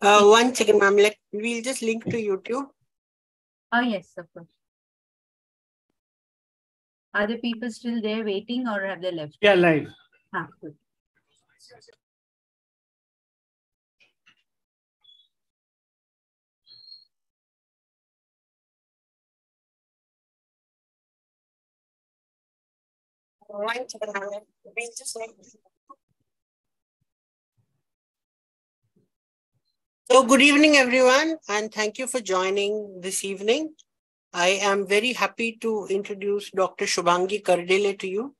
One second, ma'am. We'll just link to YouTube. Oh, yes, of course. Are the people still there waiting or have they left? Yeah, live. Ah, good. One second, ma'am. We'll just link. So good evening, everyone, and thank you for joining this evening. I am very happy to introduce Dr. Shubhangi Kardile to you.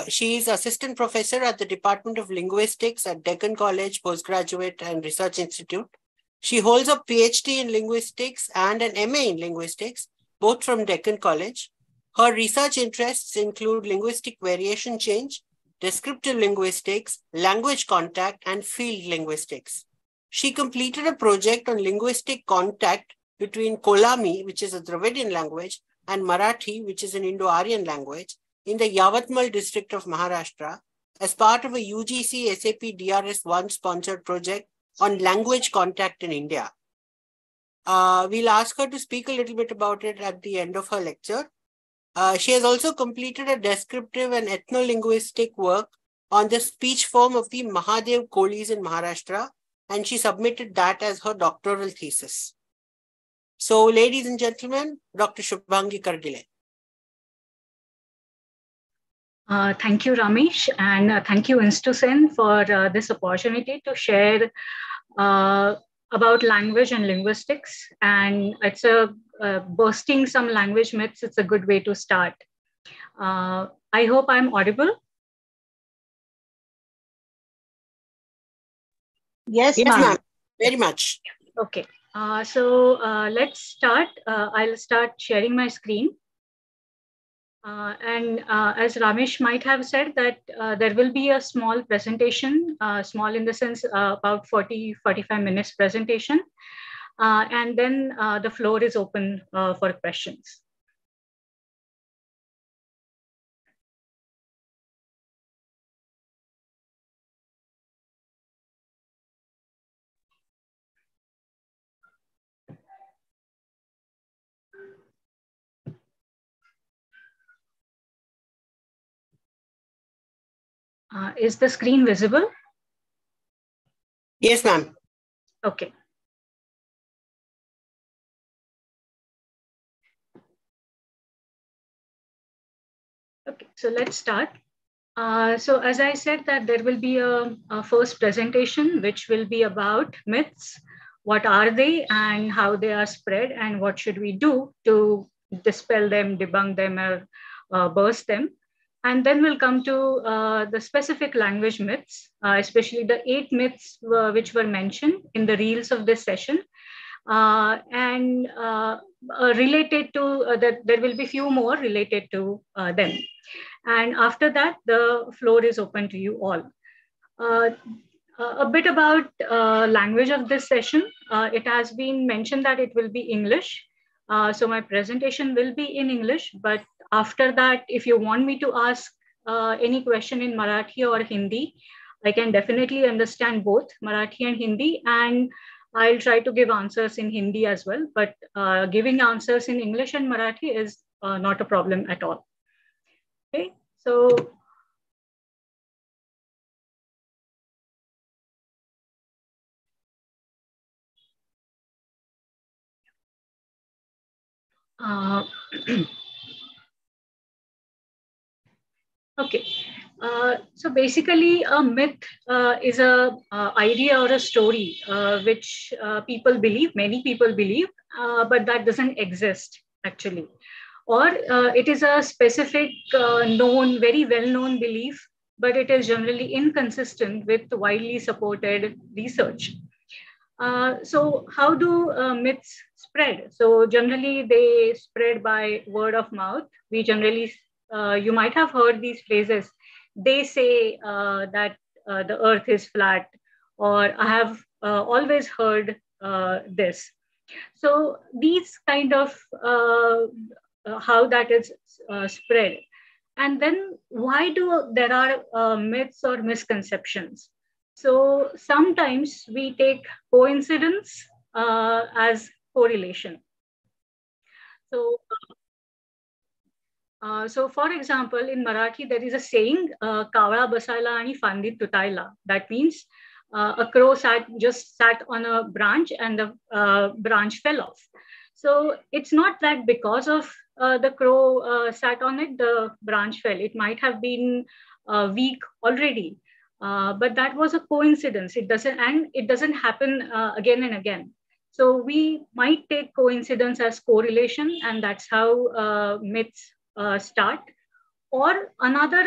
She is Assistant Professor at the Department of Linguistics at Deccan College Postgraduate and Research Institute. She holds a PhD in Linguistics and an MA in Linguistics, both from Deccan College. Her research interests include linguistic variation change, descriptive linguistics, language contact, and field linguistics. She completed a project on linguistic contact between Kolami, which is a Dravidian language, and Marathi, which is an Indo-Aryan language, in the Yavatmal district of Maharashtra, as part of a UGC SAP DRS-1 sponsored project on language contact in India. We'll ask her to speak a little bit about it at the end of her lecture. She has also completed a descriptive and ethno-linguistic work on the speech form of the Mahadev Kolis in Maharashtra, and she submitted that as her doctoral thesis. So, ladies and gentlemen, Dr. Shubhangi Kardile. Thank you, Ramesh, and thank you, InstuSen, for this opportunity to share about language and linguistics. And it's bursting some language myths. It's a good way to start. I hope I'm audible. Yes, ma'am. Very much. Okay. So let's start. I'll start sharing my screen. As Ramesh might have said that there will be a small presentation, small in the sense about 40-45 minutes presentation. And then the floor is open for questions. Is the screen visible? Yes, ma'am. Okay. Okay, so let's start. So as I said that there will be a first presentation, which will be about myths. What are they and how they are spread and what should we do to dispel them, debunk them or burst them. And then we'll come to the specific language myths, especially the 8 myths which were mentioned in the reels of this session. And related to that, there will be few more related to them. And after that, the floor is open to you all. A bit about language of this session. It has been mentioned that it will be English. So my presentation will be in English, but after that, if you want me to ask any question in Marathi or Hindi, I can definitely understand both Marathi and Hindi, and I'll try to give answers in Hindi as well, but giving answers in English and Marathi is not a problem at all. Okay, so okay. So basically, a myth is a idea or a story which people believe, many people believe, but that doesn't exist actually. Or it is a specific known, very well-known belief, but it is generally inconsistent with widely supported research. So how do myths spread? So generally they spread by word of mouth. We generally, you might have heard these phrases. They say that the earth is flat, or I have always heard this. So these kind of how that is spread. And then why do there are myths or misconceptions? So sometimes we take coincidence as correlation. So, so for example, in Marathi, there is a saying, "Kavla basayla ani fandit tutayla." That means a crow just sat on a branch and the branch fell off. So it's not that because of the crow sat on it, the branch fell. It might have been weak already, but that was a coincidence. It doesn't happen again and again. So we might take coincidence as correlation, and that's how myths start. Or another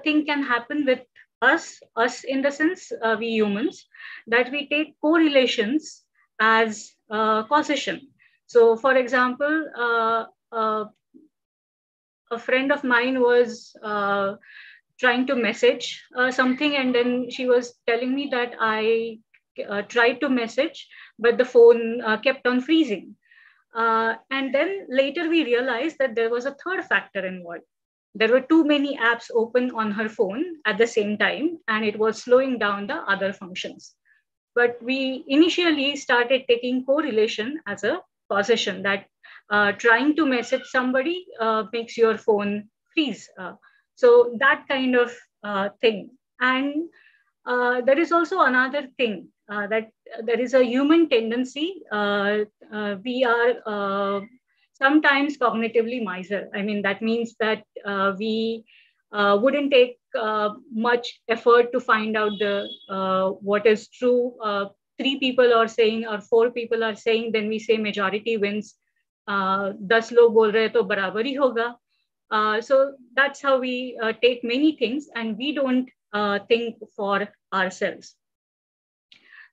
thing can happen with us in the sense we humans, that we take correlations as causation. So, for example, a friend of mine was trying to message something, and then she was telling me that I tried to message, but the phone kept on freezing. And then later we realized that there was a third factor involved. There were too many apps open on her phone at the same time, and it was slowing down the other functions. But we initially started taking correlation as a causation, that trying to message somebody makes your phone freeze. So that kind of thing. And there is also another thing, that there is a human tendency. We are sometimes cognitively miser. I mean, that means that we wouldn't take much effort to find out what is true. Three people are saying or four people are saying, then we say majority wins. 10 log bol rahe to barabar hi hoga. So that's how we take many things, and we don't think for ourselves.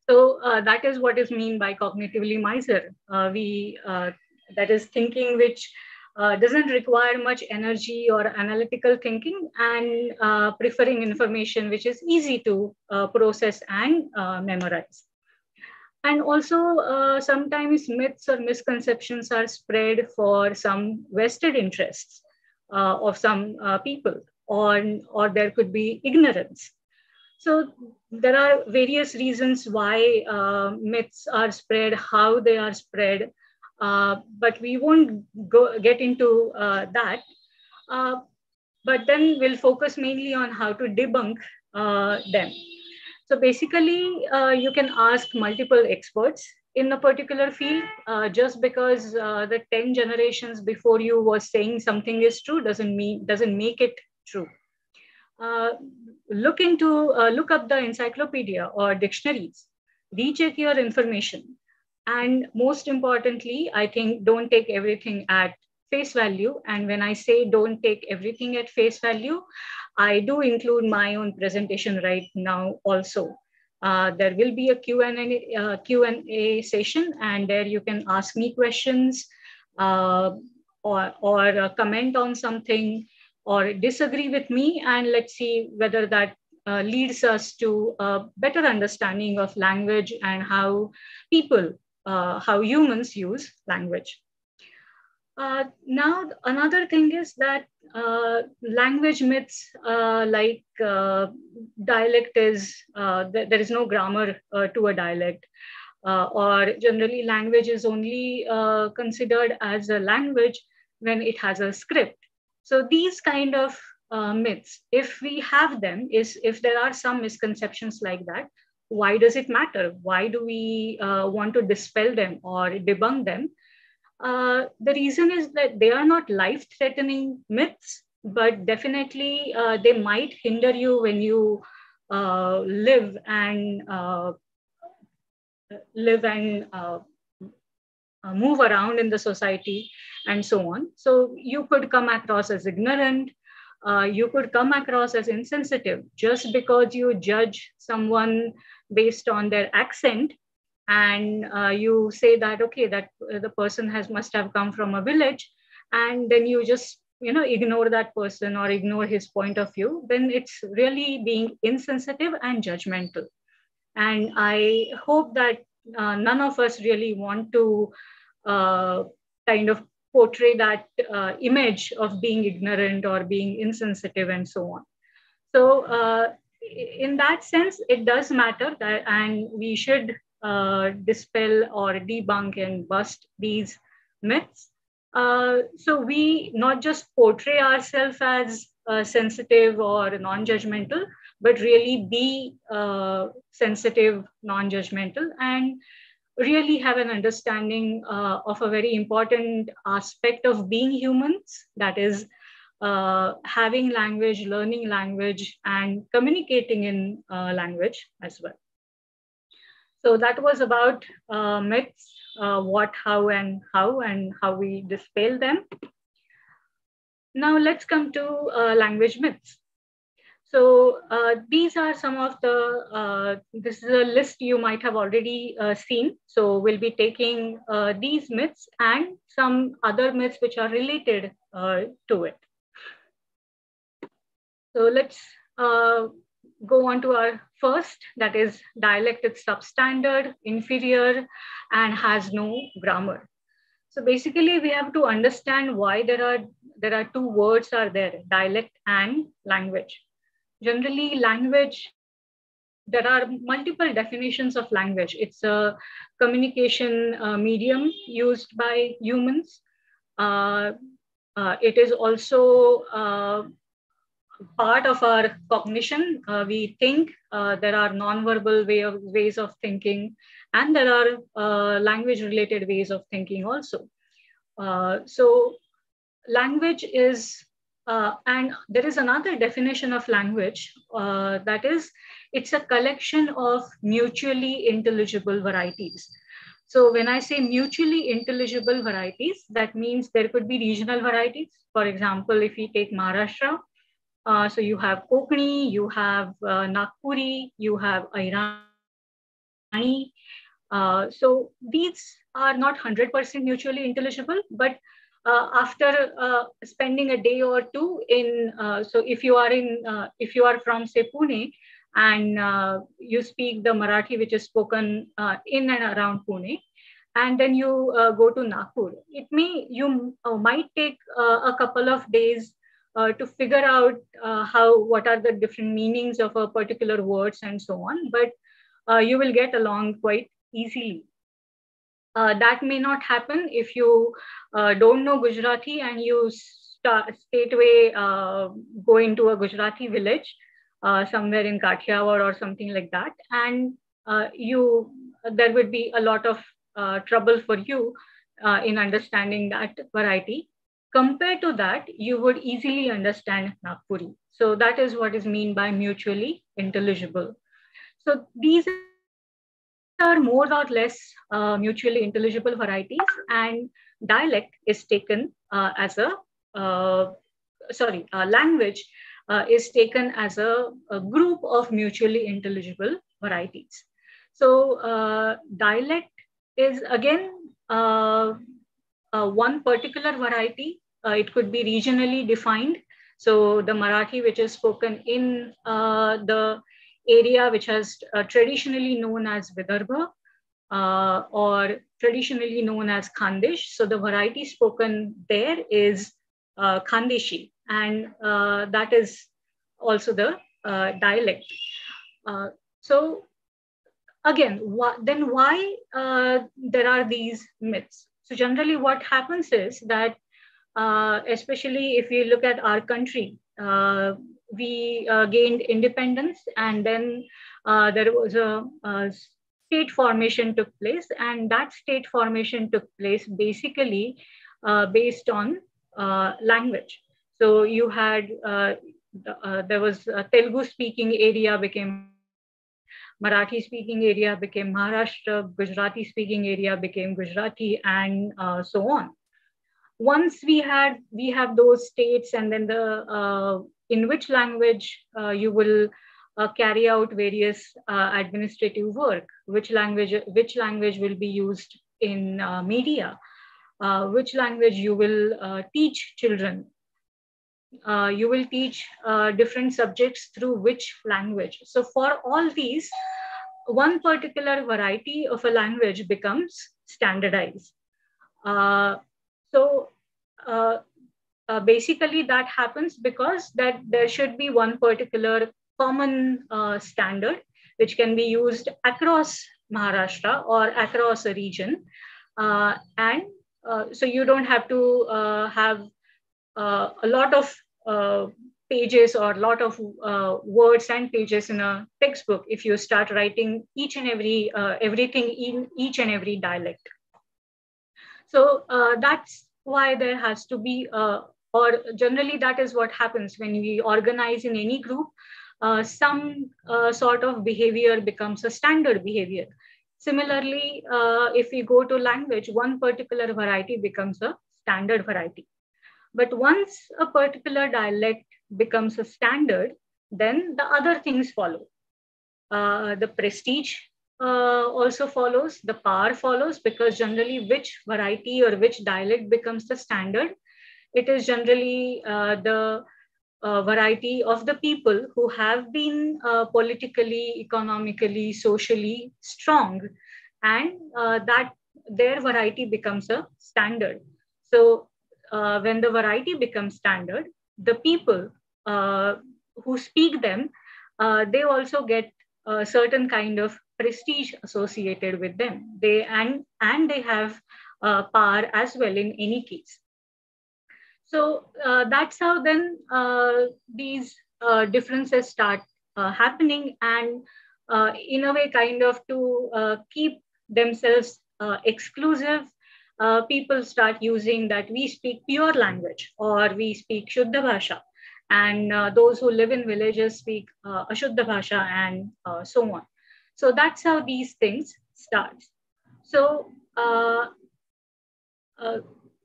So that is what is mean by cognitively miser. That is thinking which doesn't require much energy or analytical thinking, and preferring information which is easy to process and memorize. And also, sometimes myths or misconceptions are spread for some vested interests of some people, or there could be ignorance. So there are various reasons why myths are spread, how they are spread, but we won't get into that. But then we'll focus mainly on how to debunk them. So basically, you can ask multiple experts in a particular field. Just because the 10 generations before you was saying something is true doesn't make it true. Look up the encyclopedia or dictionaries, recheck your information. And most importantly, I think don't take everything at face value. And when I say don't take everything at face value, I do include my own presentation right now also. There will be a Q&A session, and there you can ask me questions or comment on something or disagree with me, and let's see whether that leads us to a better understanding of language and how humans use language. Now, another thing is that language myths like dialect there is no grammar to a dialect, or generally language is only considered as a language when it has a script. So these kind of myths, if we have them, if there are some misconceptions like that, why does it matter? Why do we want to dispel them or debunk them? The reason is that they are not life-threatening myths, but definitely they might hinder you when you live and move around in the society and so on. So you could come across as ignorant. You could come across as insensitive just because you judge someone based on their accent, and you say that, okay, that the person must have come from a village, and then you just ignore that person or ignore his point of view. Then it's really being insensitive and judgmental. And I hope that none of us really want to kind of portray that image of being ignorant or being insensitive and so on. So in that sense, it does matter that, and we should dispel or debunk and bust these myths. So we not just portray ourselves as sensitive or non-judgmental, but really be sensitive, non-judgmental, and really have an understanding of a very important aspect of being humans, that is having language, learning language, and communicating in language as well. So that was about myths, what, how, and how we dispel them. Now let's come to language myths. So these are some of the, this is a list you might have already seen. So we'll be taking these myths and some other myths which are related to it. So let's go on to our first, that is dialect is substandard, inferior, and has no grammar. So basically we have to understand why there are two words are there, dialect and language. Generally language, there are multiple definitions of language. It's a communication medium used by humans. It is also part of our cognition. We think, there are non-verbal ways of thinking, and there are language-related ways of thinking also. So language is, and there is another definition of language, that is, it's a collection of mutually intelligible varieties. So when I say mutually intelligible varieties, that means there could be regional varieties. For example, if we take Maharashtra, so you have Konkani, you have Nagpuri, you have Airani. So these are not 100% mutually intelligible, but after spending a day or two in, so if you are from say Pune, and you speak the Marathi which is spoken in and around Pune, and then you go to Nagpur, you might take a couple of days to figure out what are the different meanings of a particular words and so on, but you will get along quite easily. That may not happen if you don't know Gujarati and you straightway go into a Gujarati village somewhere in Kathiawar or something like that, and there would be a lot of trouble for you in understanding that variety. Compared to that, you would easily understand Nagpuri. So that is what is meant by mutually intelligible. So these are more or less mutually intelligible varieties, and dialect is taken as language is taken as a group of mutually intelligible varieties. So dialect is again one particular variety. It could be regionally defined. So the Marathi, which is spoken in the area which has traditionally known as Vidarbha, or traditionally known as Khandesh. So the variety spoken there is Khandeshi, and that is also the dialect. So again, why there are these myths? So generally what happens is that, especially if you look at our country, we gained independence, and then there was a state formation took place, and that state formation took place basically based on language. So you had, there was a Telugu speaking area became Marathi speaking area became Maharashtra, Gujarati speaking area became Gujarati, and so on. Once we have those states, and then the in which language you will carry out various administrative work, which language will be used in media, which language you will teach children. You will teach different subjects through which language. So for all these, one particular variety of a language becomes standardized. So basically that happens because that there should be one particular common standard, which can be used across Maharashtra or across a region. So you don't have to have a lot of pages or a lot of words and pages in a textbook if you start writing each and everything in each and every dialect. So that's why there has to be, or generally that is what happens when we organize in any group. Some sort of behavior becomes a standard behavior. Similarly, if we go to language, one particular variety becomes a standard variety. But once a particular dialect becomes a standard, then the other things follow. The prestige also follows, the power follows, because generally which variety or which dialect becomes the standard, it is generally the variety of the people who have been politically, economically, socially strong, and that their variety becomes a standard. So when the variety becomes standard, the people who speak them, they also get a certain kind of prestige associated with them. And they have power as well in any case. So that's how then these differences start happening, and in a way kind of to keep themselves exclusive, people start using that we speak pure language or we speak Shuddha Bhasha, and those who live in villages speak Ashuddha Bhasha, and so on. So that's how these things start. So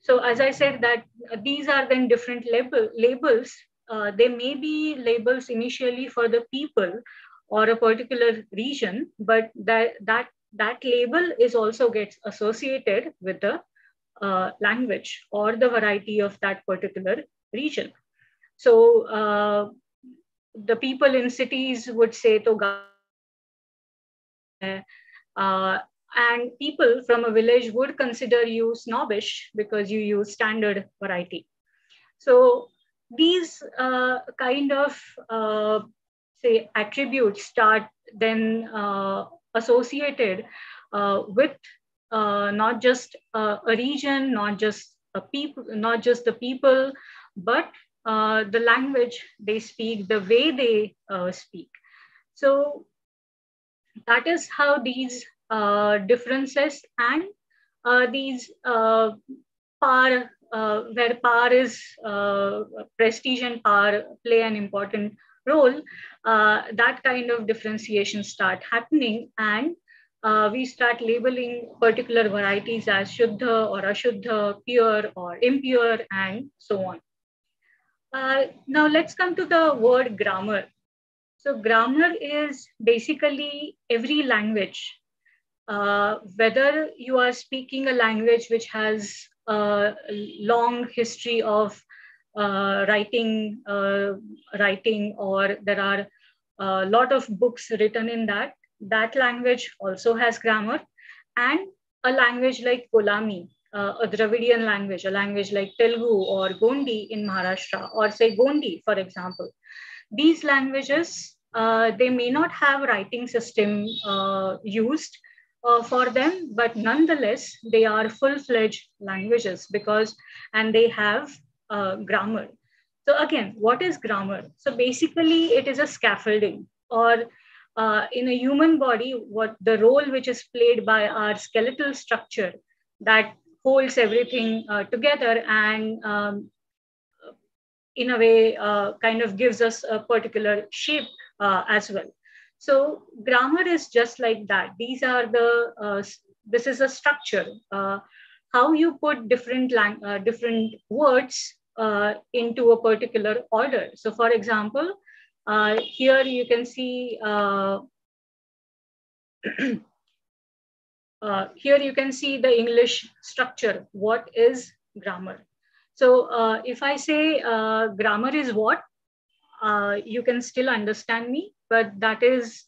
so as I said that these are then different labels. They may be labels initially for the people or a particular region, but that label is also gets associated with the language or the variety of that particular region. So the people in cities would say to and people from a village would consider you snobbish because you use standard variety. So these kind of say attributes start then associated with not just a region, not just the people, but the language they speak, the way they speak. So that is how these differences and these power, where power is prestige and power play an important role, that kind of differentiation start happening, and we start labeling particular varieties as Shuddha or Ashuddha, pure or impure, and so on. Now let's come to the word grammar. So grammar is basically every language. Whether you are speaking a language which has a long history of writing, or there are a lot of books written in that language also has grammar. And a language like Kolami, a Dravidian language, a language like Telugu or Gondi in Maharashtra, or say Gondi, for example. These languages, they may not have writing system used for them, but nonetheless, they are full-fledged languages and they have grammar. So again, what is grammar? So basically, it is a scaffolding, or in a human body, what the role which is played by our skeletal structure that holds everything together, and in a way kind of gives us a particular shape as well. So grammar is just like that. These are this is a structure, how you put different words into a particular order. So for example, here you can see here you can see the English structure. What is grammar? So if I say grammar is what, you can still understand me, but that is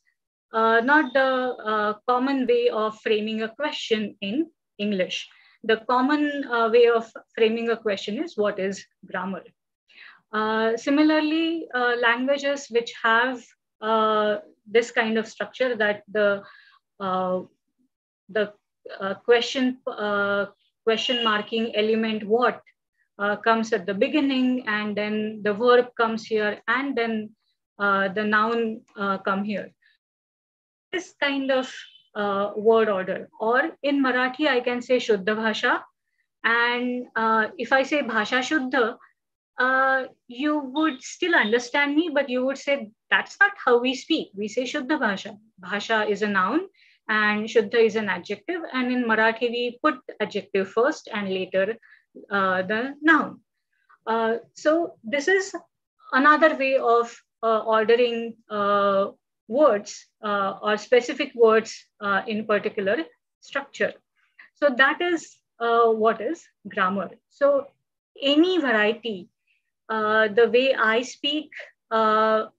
not the common way of framing a question in English. The common way of framing a question is what is grammar. Similarly, languages which have this kind of structure, that the question marking element what comes at the beginning, and then the verb comes here, and then the noun come here. This kind of word order. Or in Marathi, I can say Shuddha Bhasha. And if I say Bhasha Shuddha, you would still understand me, but you would say that's not how we speak. We say Shuddha Bhasha. Bhasha is a noun and Shuddha is an adjective. And in Marathi, we put adjective first and later the noun. So this is another way of ordering words or specific words in particular structure. So that is what is grammar. So any variety, the way I speak, there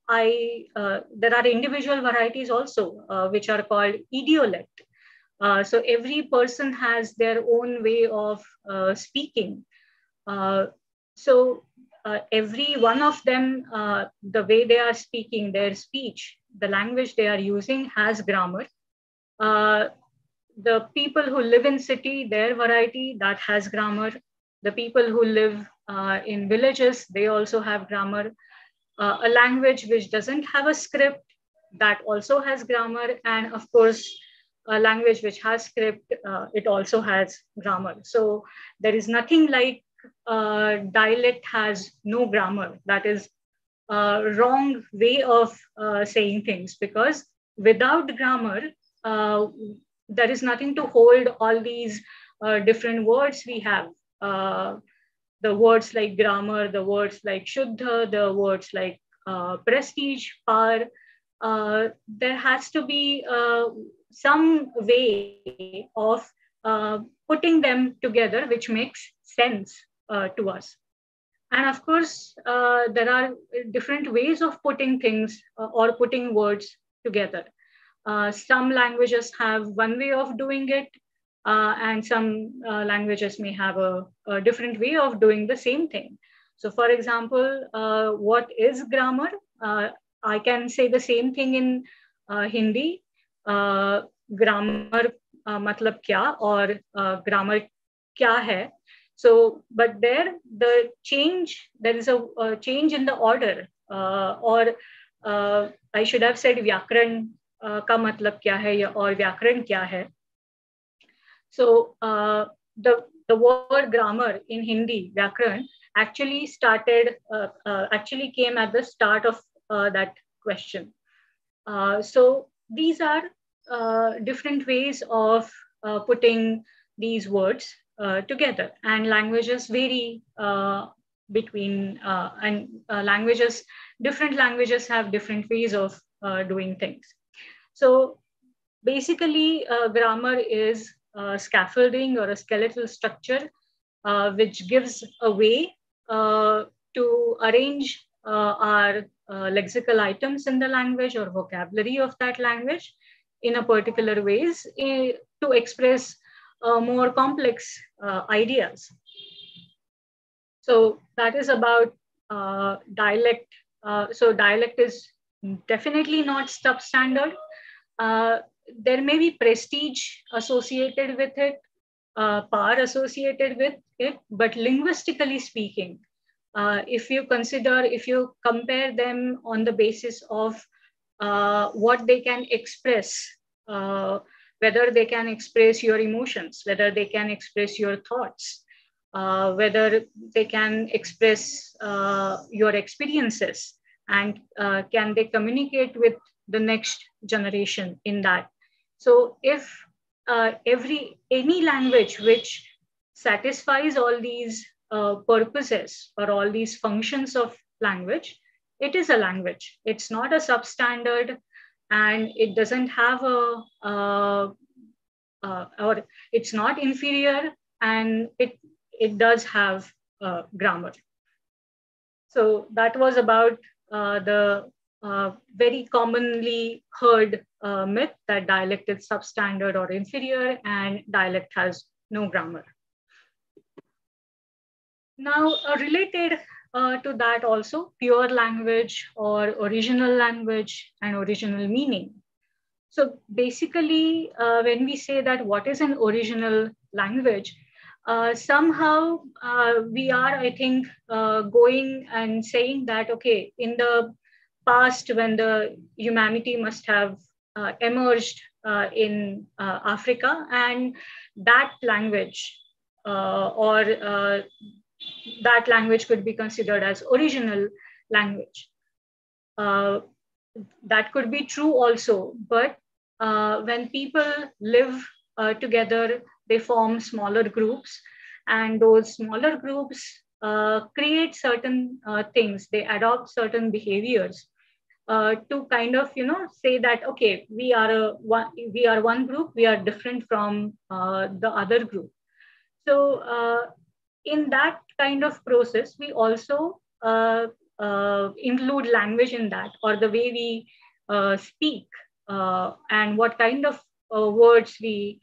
are individual varieties also, which are called idiolect. So every person has their own way of speaking. So every one of them, the way they are speaking, their speech, the language they are using has grammar. The people who live in city, their variety, that has grammar. The people who live in villages, they also have grammar. A language which doesn't have a script, that also has grammar. And of course, a language which has script, it also has grammar. So there is nothing like dialect has no grammar. That is a wrong way of saying things, because without grammar, there is nothing to hold all these different words we have. The words like grammar, the words like Shuddha, the words like prestige, power. There has to be some way of putting them together, which makes sense to us. And of course, there are different ways of putting things or putting words together. Some languages have one way of doing it, and some languages may have a different way of doing the same thing. So for example, what is grammar? I can say the same thing in Hindi. Grammar matlab kya, or grammar kya hai. So, but there is a change in the order, or I should have said vyakran ka matlab kya hai, or vyakran kya hai. So the word grammar in Hindi, vyakran, actually came at the start of that question. So these are different ways of putting these words together, and languages vary between different languages have different ways of doing things. So basically, grammar is scaffolding or a skeletal structure which gives a way to arrange our lexical items in the language or vocabulary of that language in a particular ways to express more complex ideas. So that is about dialect. So dialect is definitely not substandard. There may be prestige associated with it, power associated with it, but linguistically speaking, if you compare them on the basis of what they can express, whether they can express your emotions, whether they can express your thoughts, whether they can express your experiences, and can they communicate with the next generation in that. So if any language which satisfies all these purposes or all these functions of language, it is a language. It's not a substandard, and it doesn't have or it's not inferior, and it does have grammar. So that was about the very commonly heard myth that dialect is substandard or inferior, and dialect has no grammar. Now, a related to that also pure language or original language and original meaning. So basically, when we say that what is an original language, somehow we are, I think, going and saying that, okay, in the past, when the humanity must have emerged in Africa, and that language or that language could be considered as original language. That could be true also, but when people live together, they form smaller groups, and those smaller groups create certain things. They adopt certain behaviors to kind of, say that, okay, we are one group, we are different from the other group. So in that kind of process, we also include language in that, or the way we speak, and what kind of words we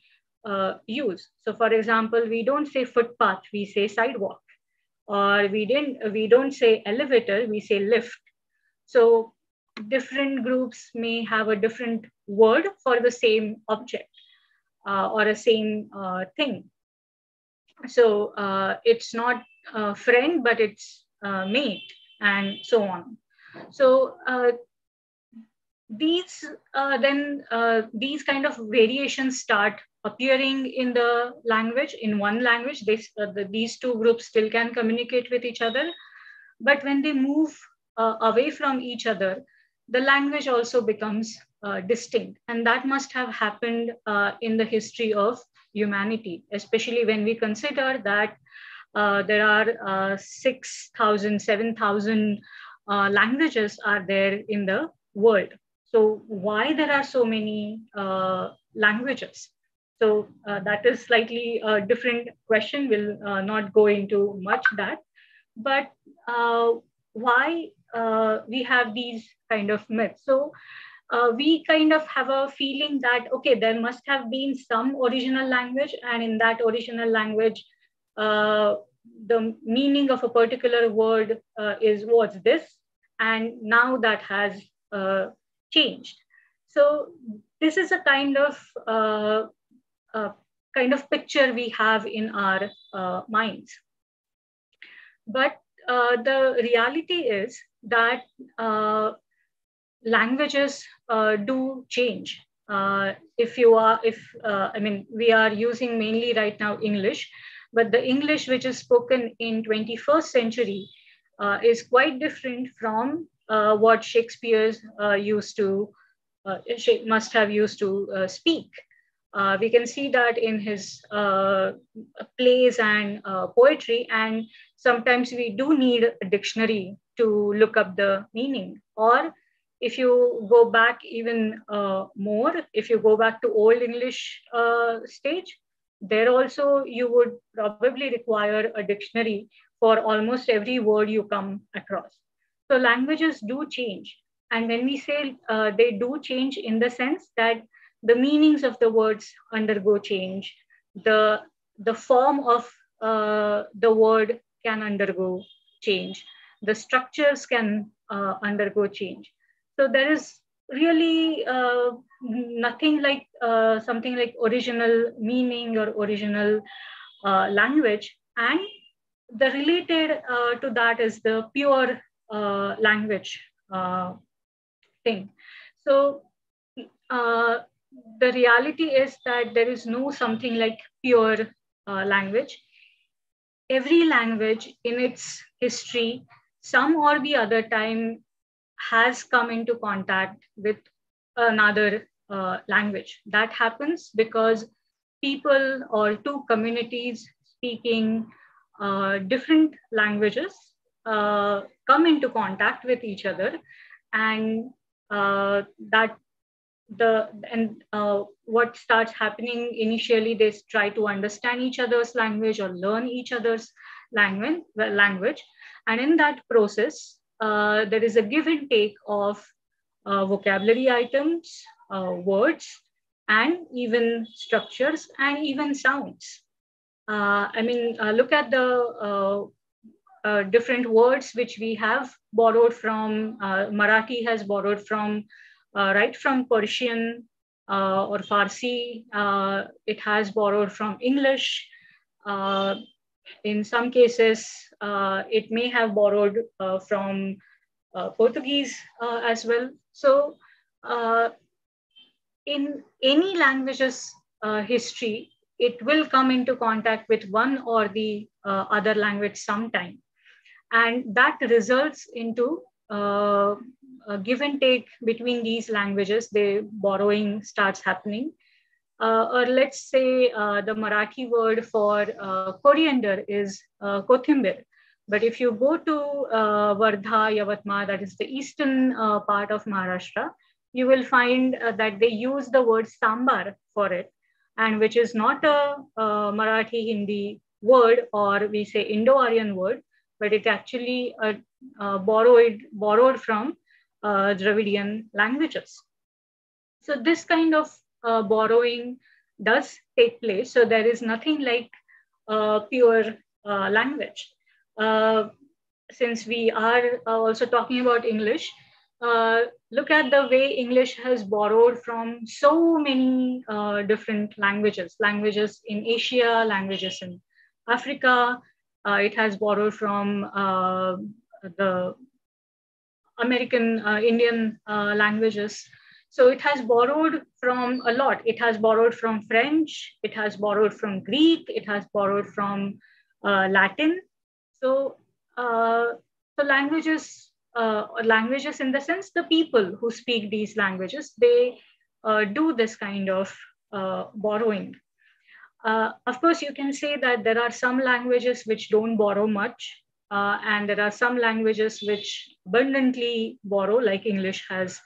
use. So for example, we don't say footpath, we say sidewalk, or we don't say elevator, we say lift. So different groups may have a different word for the same object or a same thing. So it's not friend, but it's mate, and so on. So these these kind of variations start appearing in the language. In one language, these two groups still can communicate with each other, but when they move away from each other, the language also becomes distinct. And that must have happened in the history of humanity, especially when we consider that there are 6,000, 7,000 languages are there in the world. So why there are so many languages? So that is slightly a different question. We'll not go into much that. But why we have these kind of myths? So we kind of have a feeling that, okay, there must have been some original language, and in that original language, the meaning of a particular word was this, and now that has changed. So this is a kind of picture we have in our minds. But the reality is that languages do change. We are using mainly right now English, but the English which is spoken in 21st century is quite different from what Shakespeare must have used to speak. We can see that in his plays and poetry, and sometimes we do need a dictionary to look up the meaning. Or if you go back even more, if you go back to Old English stage, there also you would probably require a dictionary for almost every word you come across. So languages do change. And when we say they do change, in the sense that the meanings of the words undergo change, the form of the word can undergo change, the structures can undergo change. So there is really nothing like something like original meaning or original language. And the related to that is the pure language thing. So the reality is that there is no something like pure language. Every language in its history, some or the other time, has come into contact with another language. That happens because people or two communities speaking different languages come into contact with each other, and what starts happening initially, they try to understand each other's language or learn each other's language. And in that process, there is a give and take of vocabulary items, words, and even structures and even sounds. Look at the different words which we have borrowed from. Marathi has borrowed from, right from Persian or Farsi. It has borrowed from English. In some cases, it may have borrowed from Portuguese as well. So in any language's history, it will come into contact with one or the other language sometime. And that results into a give and take between these languages. The borrowing starts happening. Or let's say the Marathi word for coriander is kothimber. But if you go to Wardha, Yavatmal, that is the eastern part of Maharashtra, you will find that they use the word sambar for it, and which is not a Marathi Hindi word, or we say Indo-Aryan word, but it actually borrowed from Dravidian languages. So this kind of borrowing does take place. So there is nothing like pure language. Since we are also talking about English, look at the way English has borrowed from so many different languages in Asia, languages in Africa. It has borrowed from the American Indian languages. So it has borrowed from a lot. It has borrowed from French, it has borrowed from Greek, it has borrowed from Latin. So, languages in the sense, the people who speak these languages, they do this kind of borrowing. Of course, you can say that there are some languages which don't borrow much, and there are some languages which abundantly borrow, like English has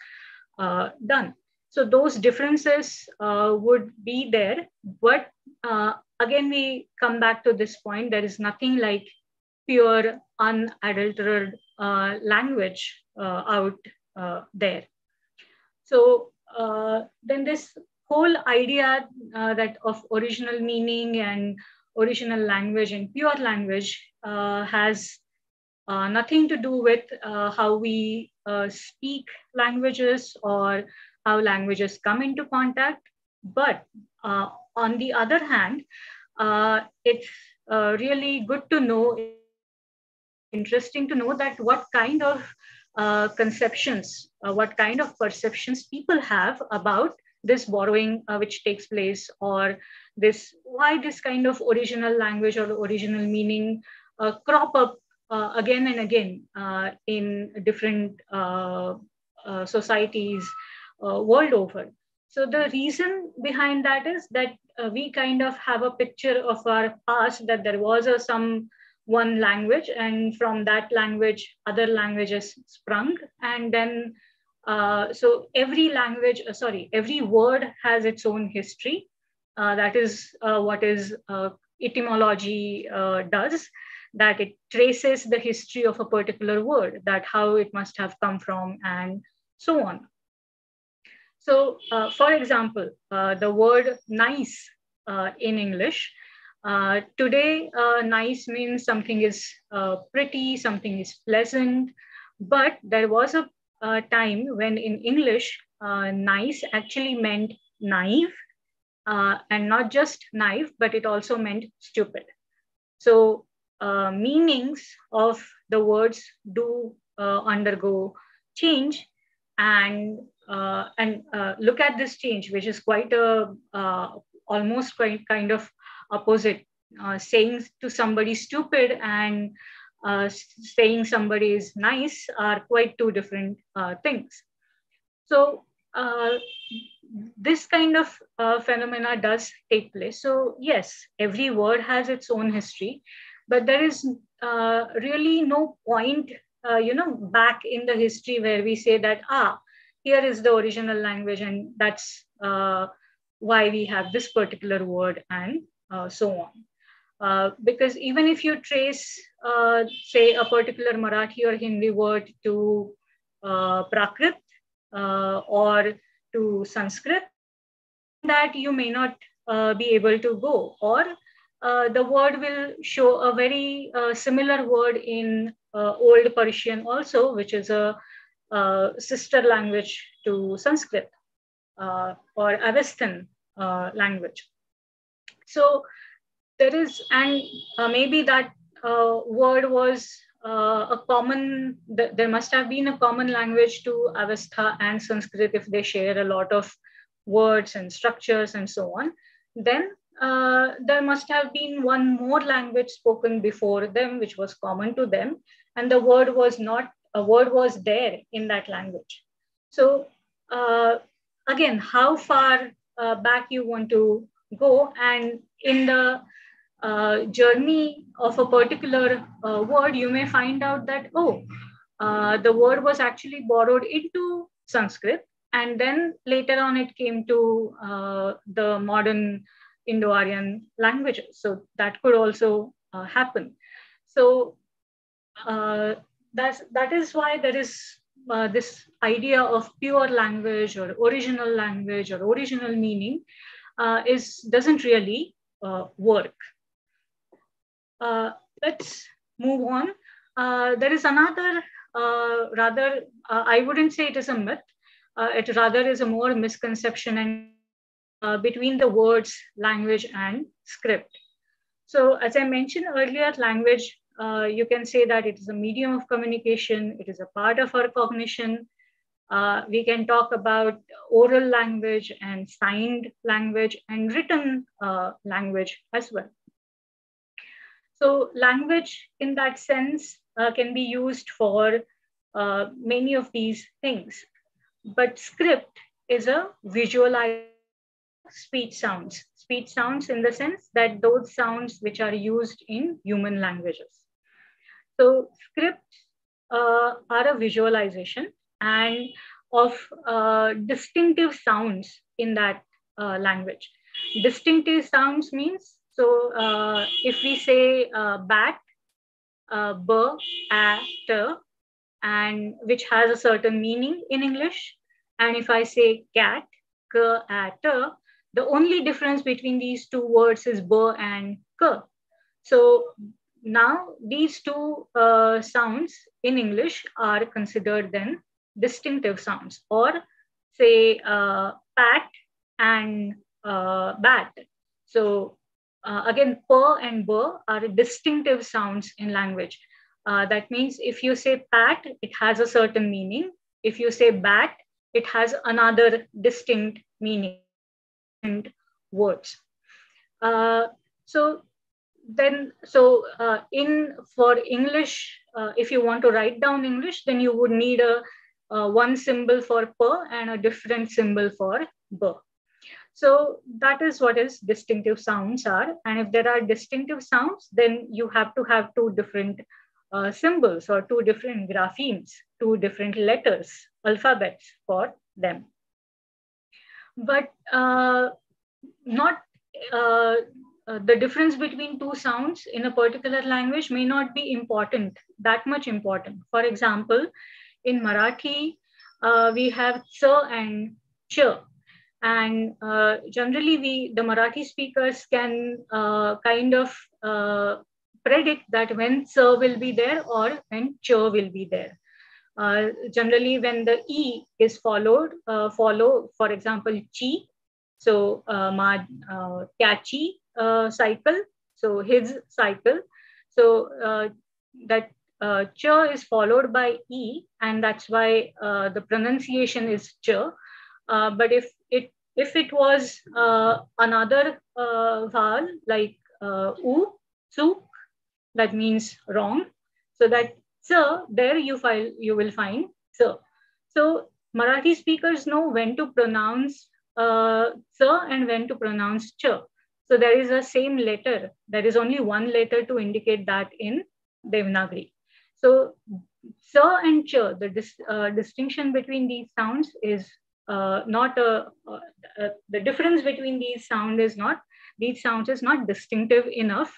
done. So those differences would be there. But again, we come back to this point, there is nothing like pure, unadulterated language out there. So then this whole idea that of original meaning and original language and pure language has nothing to do with how we speak languages or how languages come into contact. But on the other hand, it's really good to know, interesting to know that what kind of conceptions, what kind of perceptions people have about this borrowing which takes place, or this, why this kind of original language or original meaning crop up again and again in different societies world over. So the reason behind that is that we kind of have a picture of our past, that there was some one language, and from that language other languages sprung, and then so every language, every word has its own history. That is what is etymology does, that it traces the history of a particular word, that how it must have come from, and so on. So, for example, the word nice in English, today, nice means something is pretty, something is pleasant, but there was a time when in English, nice actually meant naive, and not just naive, but it also meant stupid. So meanings of the words do undergo change, and look at this change, which is quite a almost quite kind of opposite. Saying to somebody stupid and saying somebody is nice are quite two different things. So this kind of phenomena does take place. So yes, every word has its own history, but there is really no point, back in the history where we say that, here is the original language, and that's why we have this particular word, and so on. Because even if you trace, say, a particular Marathi or Hindi word to Prakrit or to Sanskrit, beyond that you may not be able to go. Or the word will show a very similar word in Old Persian also, which is a sister language to Sanskrit or Avestan language. So there is, and maybe that word was a common, there must have been a common language to Avestha and Sanskrit if they share a lot of words and structures and so on. Then there must have been one more language spoken before them, which was common to them. And the word was not, a word was there in that language. So again, how far back you want to go, and in the journey of a particular word, you may find out that, oh, the word was actually borrowed into Sanskrit, and then later on it came to the modern Indo-Aryan languages. So that could also happen. So that is why there is this idea of pure language or original meaning doesn't really work. Let's move on. There is another I wouldn't say it is a myth. It rather is a more misconception and between the words language and script. So as I mentioned earlier, language, you can say that it is a medium of communication. It is a part of our cognition. We can talk about oral language and signed language and written language as well. So language in that sense can be used for many of these things. But script is a visualization of speech sounds. Speech sounds in the sense that those sounds which are used in human languages. So scripts are a visualization and of distinctive sounds in that language. Distinctive sounds means, so if we say bat, b, a, t, and which has a certain meaning in English, and if I say cat, k, a, t, the only difference between these two words is b and k. So now these two sounds in English are considered then distinctive sounds, or say pat and bat. So again, p and b are distinctive sounds in language. That means if you say pat, it has a certain meaning. If you say bat, it has another distinct meaning and words. So for English, if you want to write down English, then you would need a one symbol for p and a different symbol for b. So that is what is distinctive sounds are. And if there are distinctive sounds, then you have to have two different symbols or two different graphemes, two different letters, alphabets for them. But the difference between two sounds in a particular language may not be important, that much important. For example, in Marathi, we have ch and ch. And generally, the Marathi speakers can kind of predict that when ch will be there or when ch will be there. Generally, when the e is followed, for example, chi. So catchy cycle. So his cycle. So that ch is followed by e, and that's why the pronunciation is ch. But if it was another vowel like u, suk, that means wrong. So that ch, there you will find ch. So Marathi speakers know when to pronounce ch and when to pronounce ch. So there is a same letter. There is only one letter to indicate that in Devanagari. So ch and ch, the distinction between these sounds is not the difference between these sounds is not distinctive enough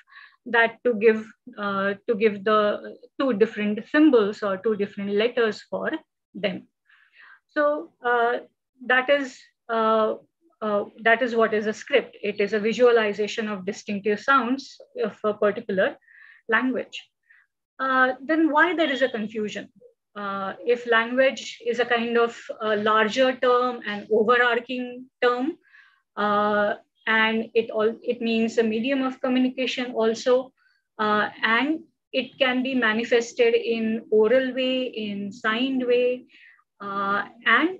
that to give the two different symbols or two different letters for them. So that is that is what is a script. It is a visualization of distinctive sounds of a particular language. Then why there is a confusion? If language is a kind of larger term and overarching term, and it means a medium of communication also, and it can be manifested in oral way, in signed way, and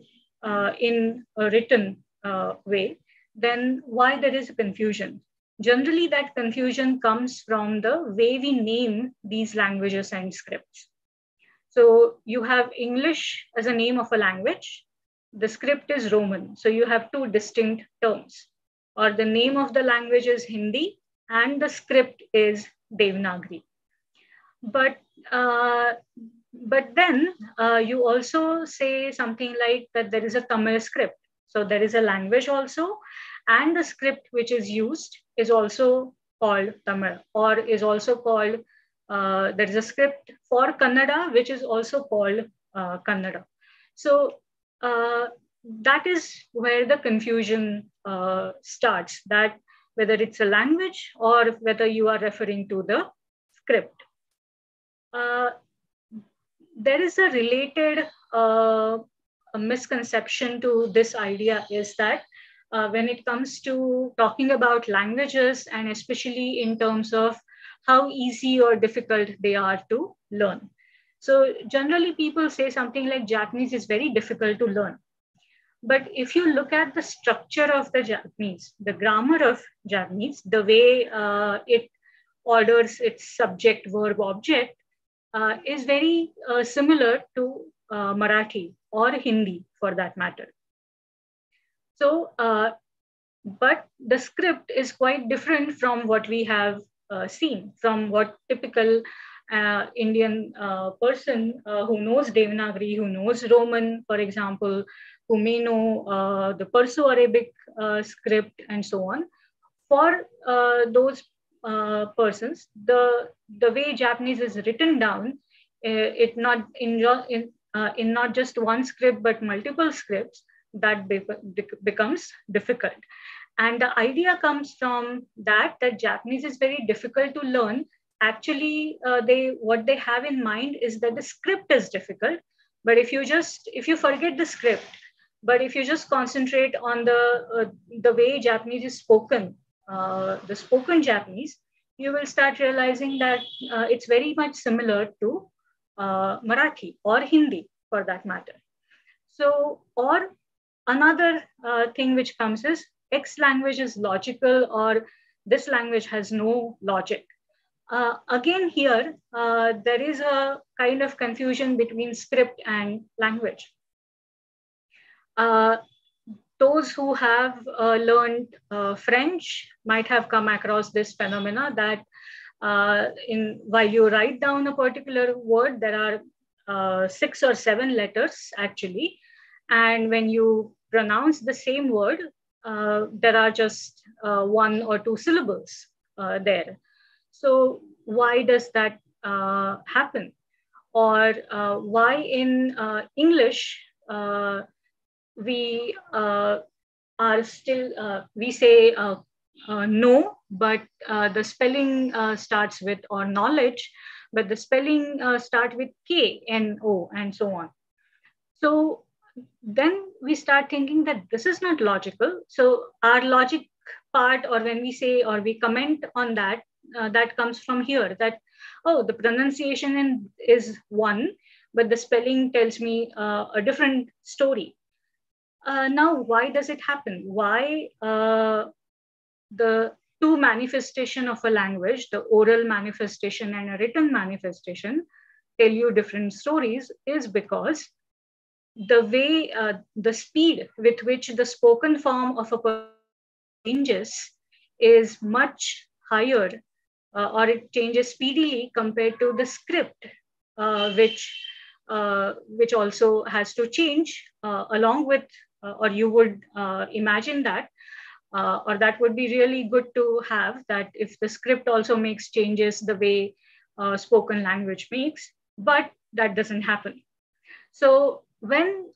in a written way, then why there is a confusion? Generally, that confusion comes from the way we name these languages and scripts. So you have English as a name of a language. The script is Roman. So you have two distinct terms. Or the name of the language is Hindi and the script is Devanagari. But then you also say something like that there is a Tamil script. So there is a language also, and the script which is used is also called Tamil, or is also called, there is a script for Kannada, which is also called Kannada. So that is where the confusion starts, that whether it's a language or whether you are referring to the script. There is a related a misconception to this idea is that when it comes to talking about languages, and especially in terms of how easy or difficult they are to learn. So generally people say something like Japanese is very difficult to learn. But if you look at the structure of the Japanese, the grammar of Japanese, the way it orders its subject, verb, object, is very similar to Marathi or Hindi for that matter. So, but the script is quite different from what we have seen, from what typical Indian person who knows Devanagari, who knows Roman, for example, who may know the Perso-Arabic script and so on. For those persons, the way Japanese is written down, it not in not just one script but multiple scripts, that becomes difficult. And the idea comes from that Japanese is very difficult to learn. Actually, what they have in mind is that the script is difficult, but if you forget the script, but if you just concentrate on the way Japanese is spoken, the spoken Japanese, you will start realizing that it's very much similar to Marathi or Hindi for that matter. So, or another thing which comes is X language is logical, or this language has no logic. Again, here, there is a kind of confusion between script and language. Those who have learned French might have come across this phenomena that while you write down a particular word, there are 6 or 7 letters actually. And when you pronounce the same word, there are just 1 or 2 syllables there. So why does that happen? Or why in English, we are still, we say no, but the spelling starts with, or knowledge, but the spelling start with K, N-O, and so on. So then we start thinking that this is not logical. So our logic part, or when we say, or we comment on that, that comes from here, that, oh, the pronunciation is one, but the spelling tells me a different story. Now, why does it happen? Why the two manifestation of a language, the oral manifestation and a written manifestation, tell you different stories is because the way, the speed with which the spoken form of a person changes is much higher, or it changes speedily compared to the script, which also has to change along with, or you would imagine that, or that would be really good to have, that if the script also makes changes the way spoken language makes, but that doesn't happen. So when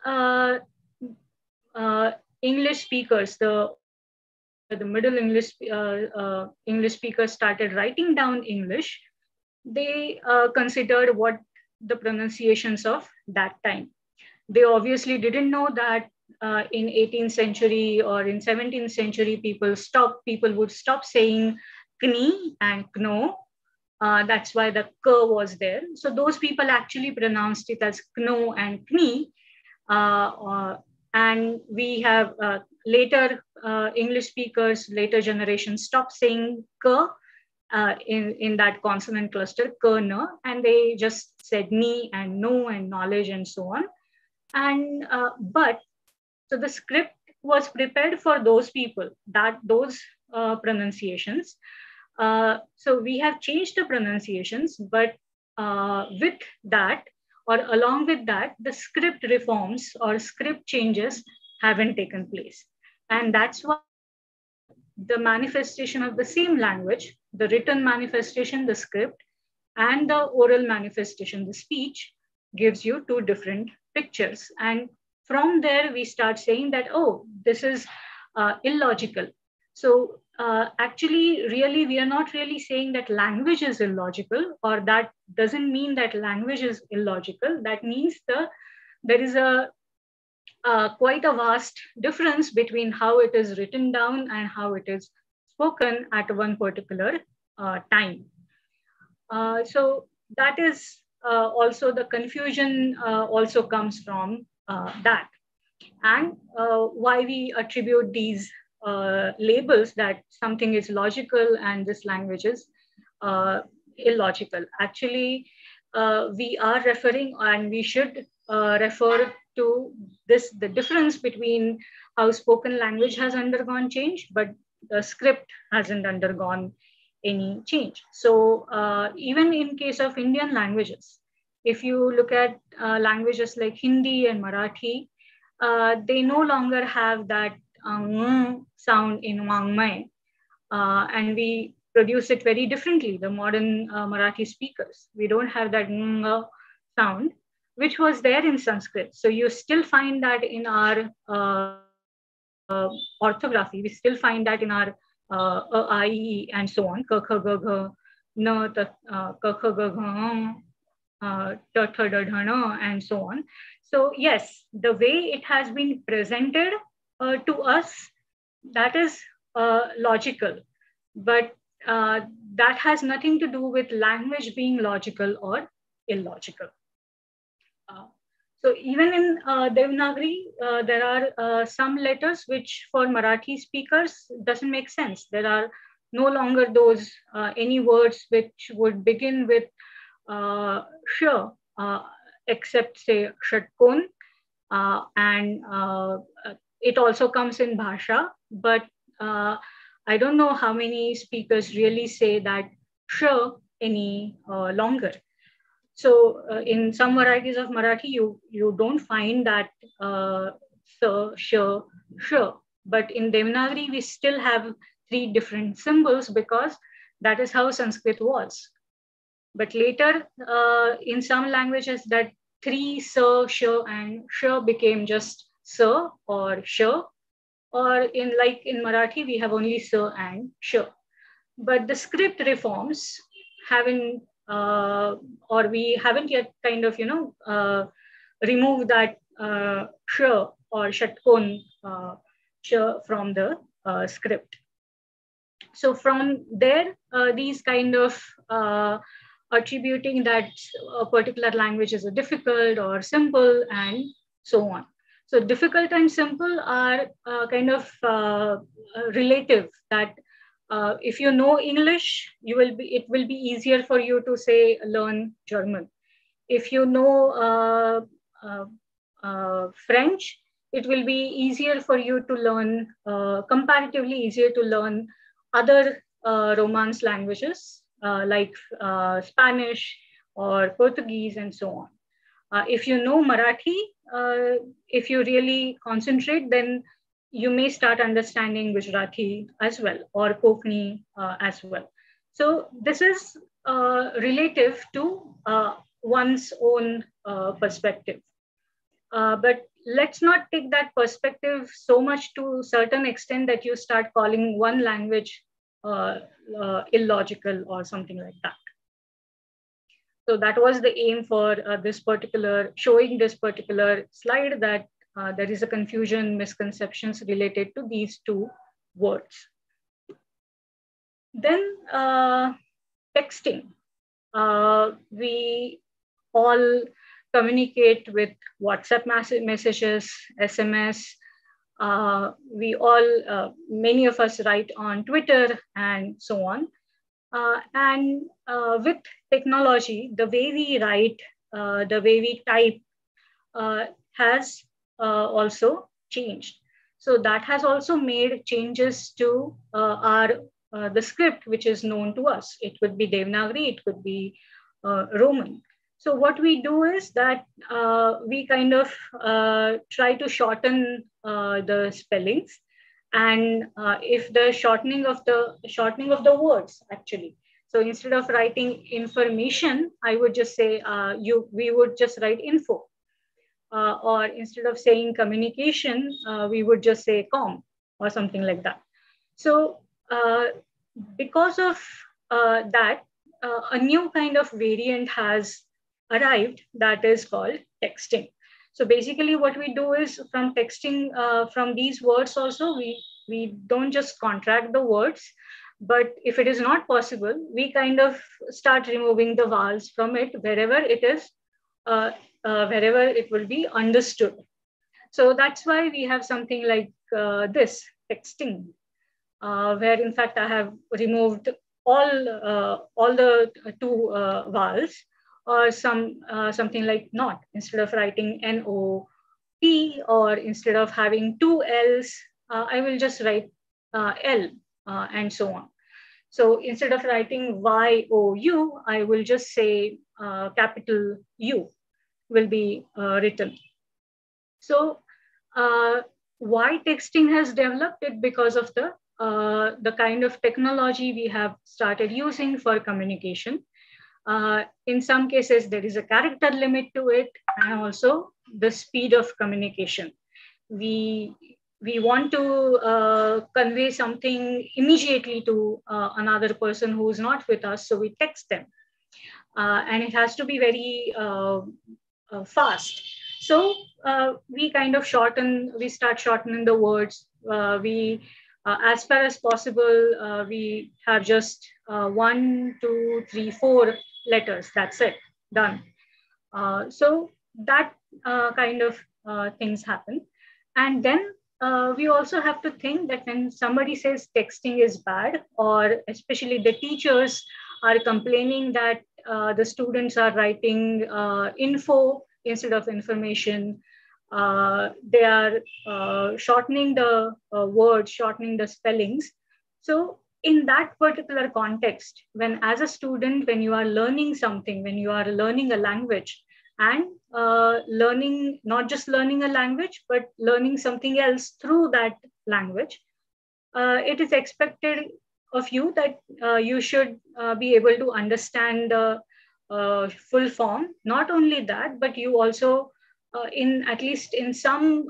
English speakers, the Middle English English speakers started writing down English, they considered what the pronunciations of that time. They obviously didn't know that in 18th century or in 17th century, people would stop saying kni and kno. That's why the k was there. So those people actually pronounced it as kno and kni. And we have later English speakers, later generations stopped saying k in that consonant cluster, k, na, and they just said ni and no and knowledge and so on. And but so the script was prepared for those people, those pronunciations. So we have changed the pronunciations, but with that, or along with that, the script reforms or script changes haven't taken place. And that's why the manifestation of the same language, the written manifestation, the script, and the oral manifestation, the speech, gives you two different pictures. And from there, we start saying that, oh, this is illogical. So actually, really, we are not really saying that language is illogical, or that doesn't mean that language is illogical. That means there is quite a vast difference between how it is written down and how it is spoken at one particular time. So that is also the confusion also comes from that. And why we attribute these labels that something is logical and this language is illogical. Actually, we are referring, and we should refer to the difference between how spoken language has undergone change, but the script hasn't undergone any change. So even in case of Indian languages, if you look at languages like Hindi and Marathi, they no longer have that sound in wangmay, and we produce it very differently. The modern Marathi speakers, we don't have that sound, which was there in Sanskrit. So you still find that in our orthography. We still find that in our I, E, and so on. Ka, kha, ga, gha, na, ta, ka, kha, ga, gha, ta, tha, da, dha, na, and so on. So yes, the way it has been presented to us, that is logical, but that has nothing to do with language being logical or illogical. So even in Devanagari, there are some letters which for Marathi speakers doesn't make sense. There are no longer those any words which would begin with sh, except say shatkon, and it also comes in bhasha, but I don't know how many speakers really say that sh any longer. So in some varieties of Marathi, you don't find that sa, sh, sh. But in Devanagari, we still have three different symbols because that is how Sanskrit was. But later, in some languages, that three sa, sh, and sh became just sa or sh. Or in Marathi, we have only sa and sh. But the script reforms haven't, or we haven't yet kind of, removed that sh or shatkon sh from the script. So from there, these kind of attributing that a particular language is a difficult or simple and so on. So difficult and simple are kind of relative, that if you know English, it will be easier for you to say learn German. If you know French, it will be easier for you to learn, comparatively easier to learn other Romance languages like Spanish or Portuguese and so on. If you know Marathi, if you really concentrate, then you may start understanding Gujarati as well, or Konkani as well. So this is relative to one's own perspective. But let's not take that perspective so much to a certain extent that you start calling one language illogical or something like that. So that was the aim for showing this particular slide, that there is a confusion, misconceptions related to these two words. Then texting. We all communicate with WhatsApp messages, SMS. Many of us write on Twitter and so on. With technology, the way we write, the way we type has also changed. So that has also made changes to the script, which is known to us. It could be Devanagari, it could be Roman. So what we do is that we kind of try to shorten the spellings, and if the shortening of the words actually. So instead of writing information, I would just say we would just write info, or instead of saying communication, we would just say com or something like that. So because of that, a new kind of variant has arrived that is called texting. So basically what we do is, from texting, from these words also, we don't just contract the words, but if it is not possible, we kind of start removing the vowels from it wherever it is, wherever it will be understood. So that's why we have something like this, texting, where in fact I have removed all the two vowels, or something like not. Instead of writing N-O-T, or instead of having two L's, I will just write L, and so on. So instead of writing Y-O-U, I will just say capital U will be written. So why texting has developed it? Because of the kind of technology we have started using for communication. In some cases, there is a character limit to it, and also the speed of communication. We want to convey something immediately to another person who is not with us, so we text them. And it has to be very fast. So we kind of start shortening the words. As far as possible, we have just 1, 2, 3, 4 letters. That's it, done. So that kind of things happen. And then we also have to think that when somebody says texting is bad, or especially the teachers are complaining that the students are writing info instead of information, they are shortening the words, shortening the spellings. So in that particular context, when as a student, when you are learning something, when you are learning a language, and learning, not just learning a language, but learning something else through that language, it is expected of you that you should be able to understand the full form. Not only that, but you also, at least in some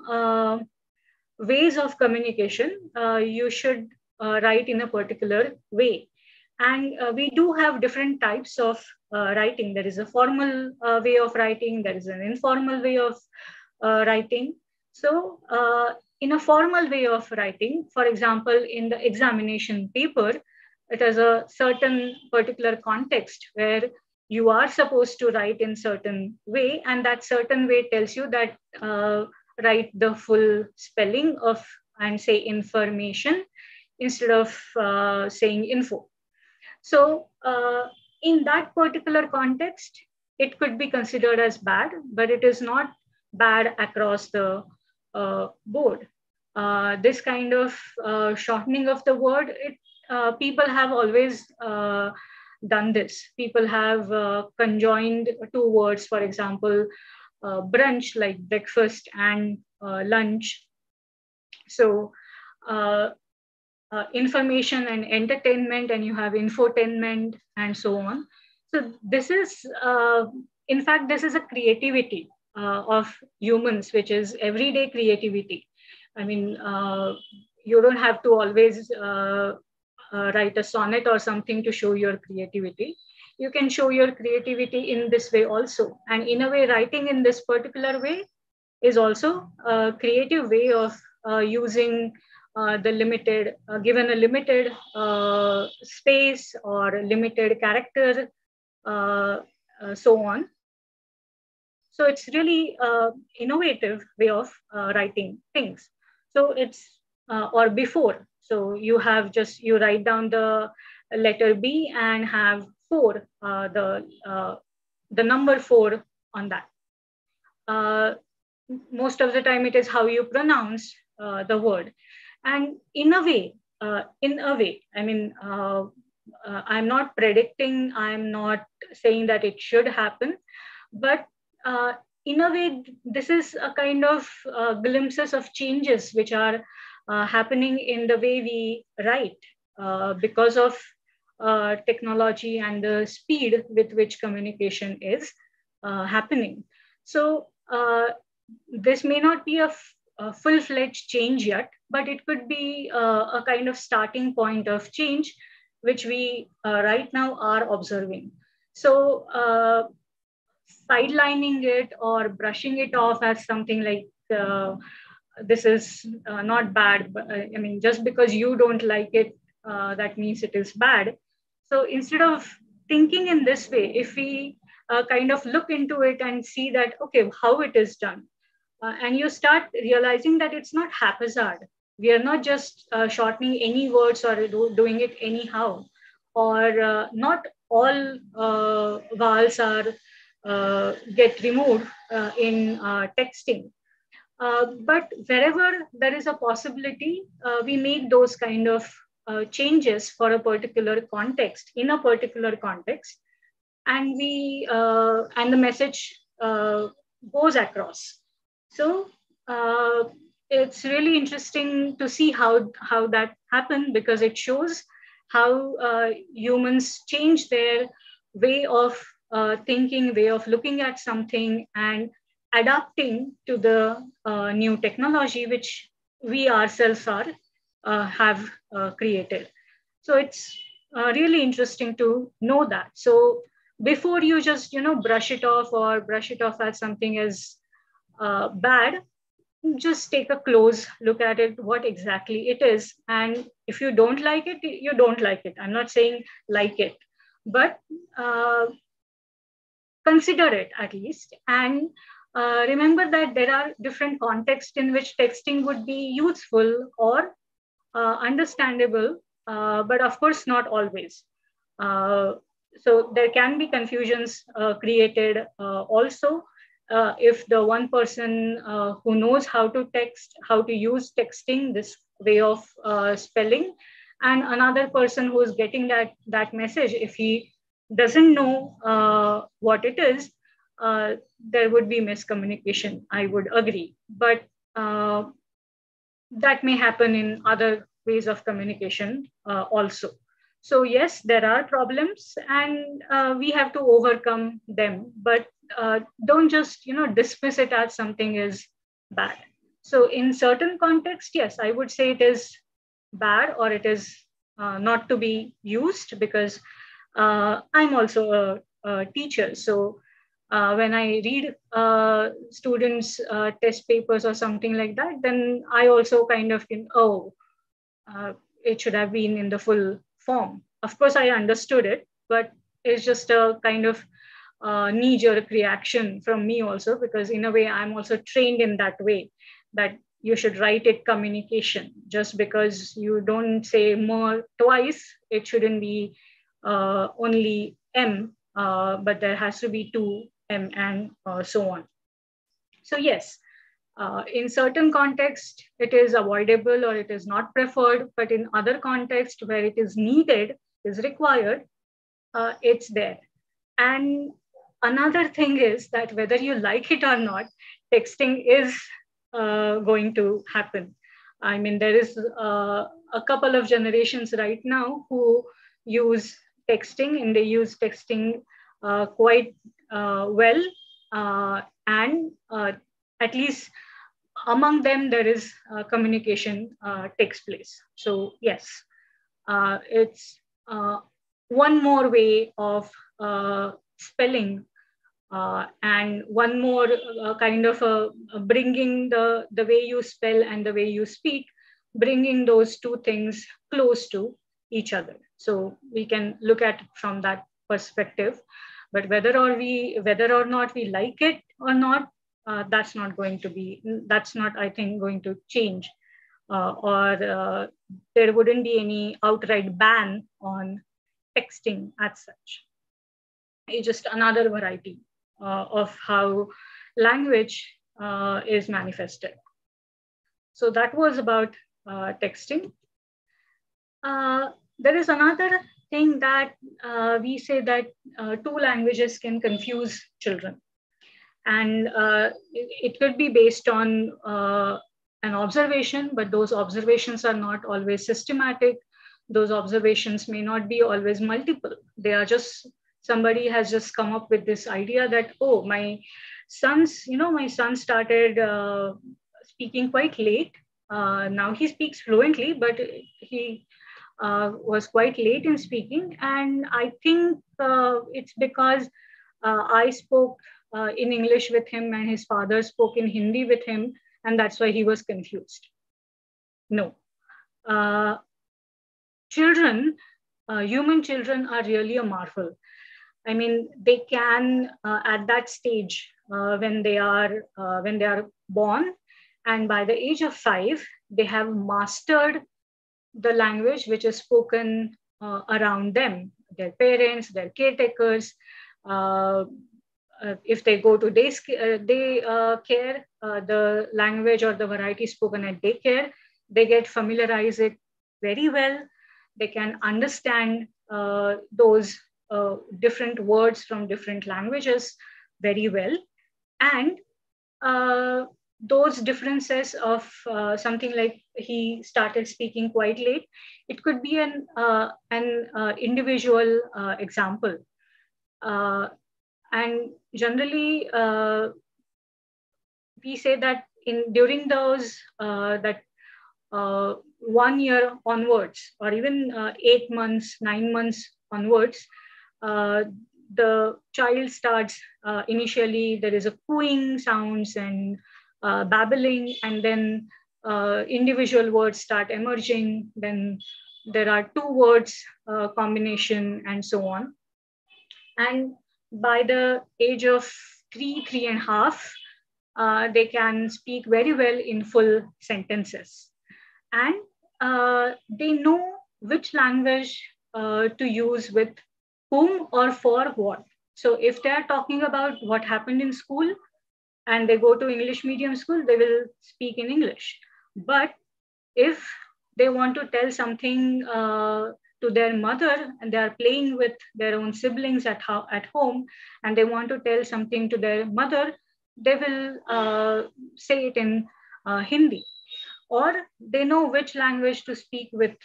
ways of communication, you should write in a particular way. And we do have different types of writing. There is a formal way of writing, there is an informal way of writing. So in a formal way of writing, for example, in the examination paper, it has a certain particular context where you are supposed to write in certain way, and that certain way tells you that write the full spelling of and say information instead of saying info. So in that particular context, it could be considered as bad, but it is not bad across the board. This kind of shortening of the word, people have always done this. People have conjoined two words, for example, brunch, like breakfast, and lunch. So information and entertainment, and you have infotainment, and so on. So this is, in fact, this is a creativity of humans, which is everyday creativity. I mean, you don't have to always write a sonnet or something to show your creativity. You can show your creativity in this way also. And in a way, writing in this particular way is also a creative way of using the limited, given a limited space or limited character, so on. So it's really innovative way of writing things. So it's, or before. So you have just, you write down the letter B and have four, the number four on that. Most of the time it is how you pronounce the word. And in a way, I mean, I'm not predicting, I'm not saying that it should happen, but in a way, this is a kind of glimpses of changes which are happening in the way we write because of technology and the speed with which communication is happening. So this may not be a full-fledged change yet, but it could be a kind of starting point of change, which we right now are observing. So sidelining it or brushing it off as something like this is not bad, but I mean, just because you don't like it, that means it is bad. So instead of thinking in this way, if we kind of look into it and see that, okay, how it is done, and you start realizing that it's not haphazard. We are not just shortening any words or doing it anyhow, or not all vowels are get removed in texting. But wherever there is a possibility, we make those kind of changes for a particular context, in a particular context, and we and the message goes across. So it's really interesting to see how that happened, because it shows how humans change their way of thinking, way of looking at something, and adapting to the new technology which we ourselves are have created. So it's really interesting to know that. So before you just brush it off or brush it off as something as bad, just take a close look at it, what exactly it is. And if you don't like it, you don't like it. I'm not saying like it, but consider it at least. And remember that there are different contexts in which texting would be useful or understandable, but of course not always. So there can be confusions created also if the one person who knows how to text, how to use texting, this way of spelling, and another person who is getting that message, if he doesn't know what it is, there would be miscommunication, I would agree. But that may happen in other ways of communication also. So yes, there are problems, and we have to overcome them, but don't just dismiss it as something is bad. So in certain context, yes, I would say it is bad, or it is not to be used, because I'm also a teacher. So when I read students' test papers or something like that, then I also kind of think, oh, it should have been in the full form. Of course, I understood it, but it's just a kind of knee-jerk reaction from me also, because in a way, I'm also trained in that way, that you should write it communication. Just because you don't say more twice, it shouldn't be only M, but there has to be two M and so on. So yes, in certain context, it is avoidable or it is not preferred, but in other context where it is needed, is required, it's there. And another thing is that whether you like it or not, texting is going to happen. I mean, there is a couple of generations right now who use texting, and they use texting quite well. and at least among them there is communication takes place. So yes, it's one more way of spelling, and one more kind of bringing the way you spell and the way you speak, bringing those two things close to each other. So we can look at it from that perspective. But whether or not we like it or not, that's not, I think, going to change, or there wouldn't be any outright ban on texting as such. It's just another variety of how language is manifested. So that was about texting. There is another thing that we say that two languages can confuse children. And it could be based on an observation, but those observations are not always systematic. Those observations may not be always multiple. They are just, somebody has just come up with this idea that, oh, my son started speaking quite late. Now he speaks fluently, but he was quite late in speaking. And I think it's because I spoke in English with him and his father spoke in Hindi with him, and that's why he was confused. No. Human children are really a marvel. I mean, they can at that stage when they are born, and by the age of 5, they have mastered the language which is spoken around them, their parents, their caretakers. If they go to day care, the language or the variety spoken at daycare, they get familiarized it very well. They can understand those different words from different languages very well. And those differences of something like he started speaking quite late, it could be an individual example. And generally, we say that during those 1 year onwards, or even 8 months, 9 months onwards, the child starts, initially there is a cooing sounds and babbling, and then individual words start emerging. Then there are 2 words combination and so on. And by the age of 3.5, they can speak very well in full sentences. And they know which language to use with whom or for what. So if they're talking about what happened in school and they go to English medium school, they will speak in English. But if they want to tell something to their mother and they are playing with their own siblings at home and they want to tell something to their mother, they will say it in Hindi. Or they know which language to speak with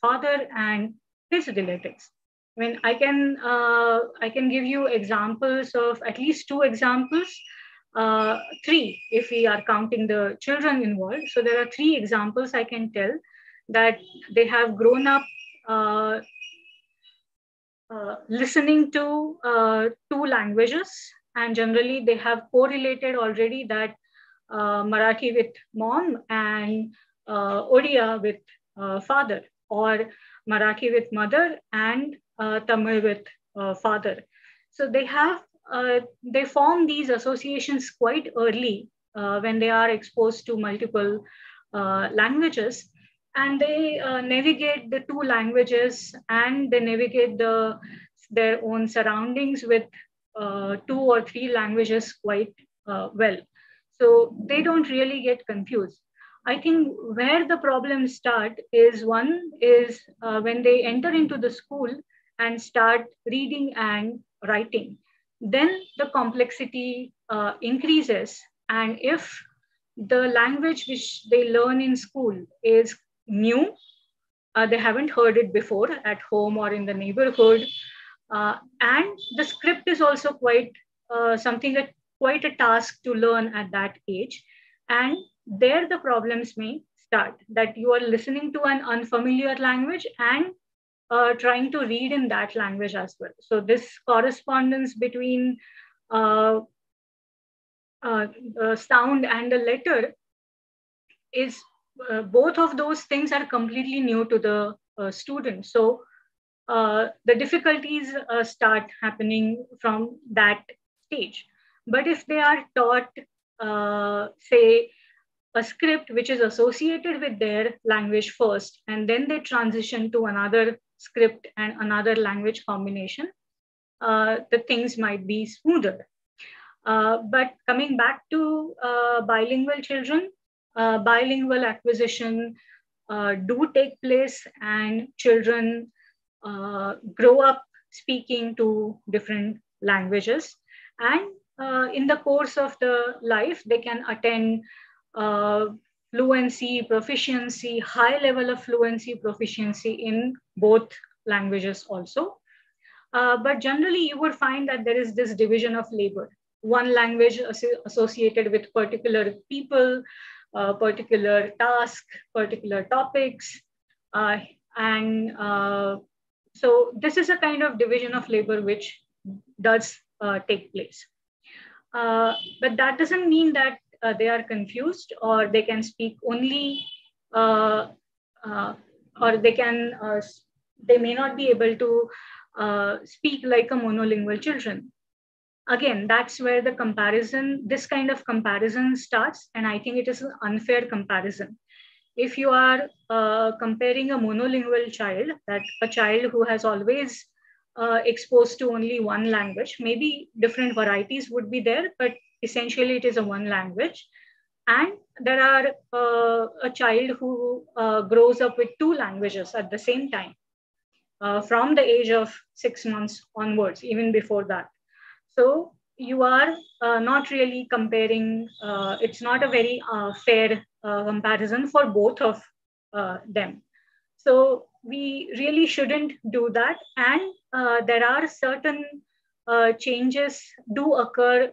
father and his relatives. I mean, I can give you examples of at least 2 examples, 3 if we are counting the children involved. So there are 3 examples I can tell that they have grown up listening to 2 languages, and generally they have correlated already that Marathi with mom and Odia with father, or Marathi with mother and Tamil with father. So they form these associations quite early when they are exposed to multiple languages, and they navigate the 2 languages and they navigate their own surroundings with 2 or 3 languages quite well. So they don't really get confused. I think where the problems start is when they enter into the school and start reading and writing. Then the complexity increases. And if the language which they learn in school is new, they haven't heard it before at home or in the neighborhood, And the script is also quite something that quite a task to learn at that age. And there the problems may start, that you are listening to an unfamiliar language and trying to read in that language as well. So this correspondence between uh, sound and a letter is both of those things are completely new to the student. So the difficulties start happening from that stage. But if they are taught, say, a script which is associated with their language first, and then they transition to another script and another language combination, the things might be smoother. But coming back to bilingual children, bilingual acquisition do take place, and children grow up speaking to different languages. And in the course of the life, they can attend uh, fluency, proficiency, high level of fluency, proficiency in both languages also. But generally, you would find that there is this division of labor. One language associated with particular people, particular task, particular topics. Uh, and So this is a kind of division of labor which does take place. But that doesn't mean that they are confused, or they can speak only, uh, or they may not be able to speak like a monolingual children. Again, that's where this kind of comparison starts, and I think it is an unfair comparison. If you are comparing a monolingual child, that a child who has always exposed to only one language, maybe different varieties would be there, but essentially it is a one language. And there are a child who grows up with two languages at the same time, from the age of 6 months onwards, even before that. So you are not really comparing, it's not a very fair comparison for both of them. So we really shouldn't do that. And there are certain changes do occur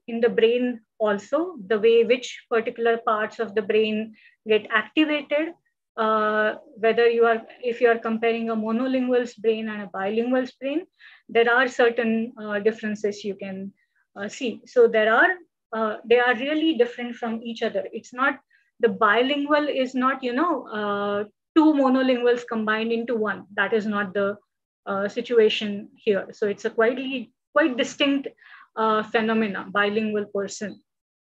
in the brain also, the way which particular parts of the brain get activated. Whether if you are comparing a monolingual's brain and a bilingual's brain, there are certain differences you can see. So they are really different from each other. It's not, the bilingual is not, two monolinguals combined into one. That is not the situation here. So it's a quite distinct phenomena, bilingual person,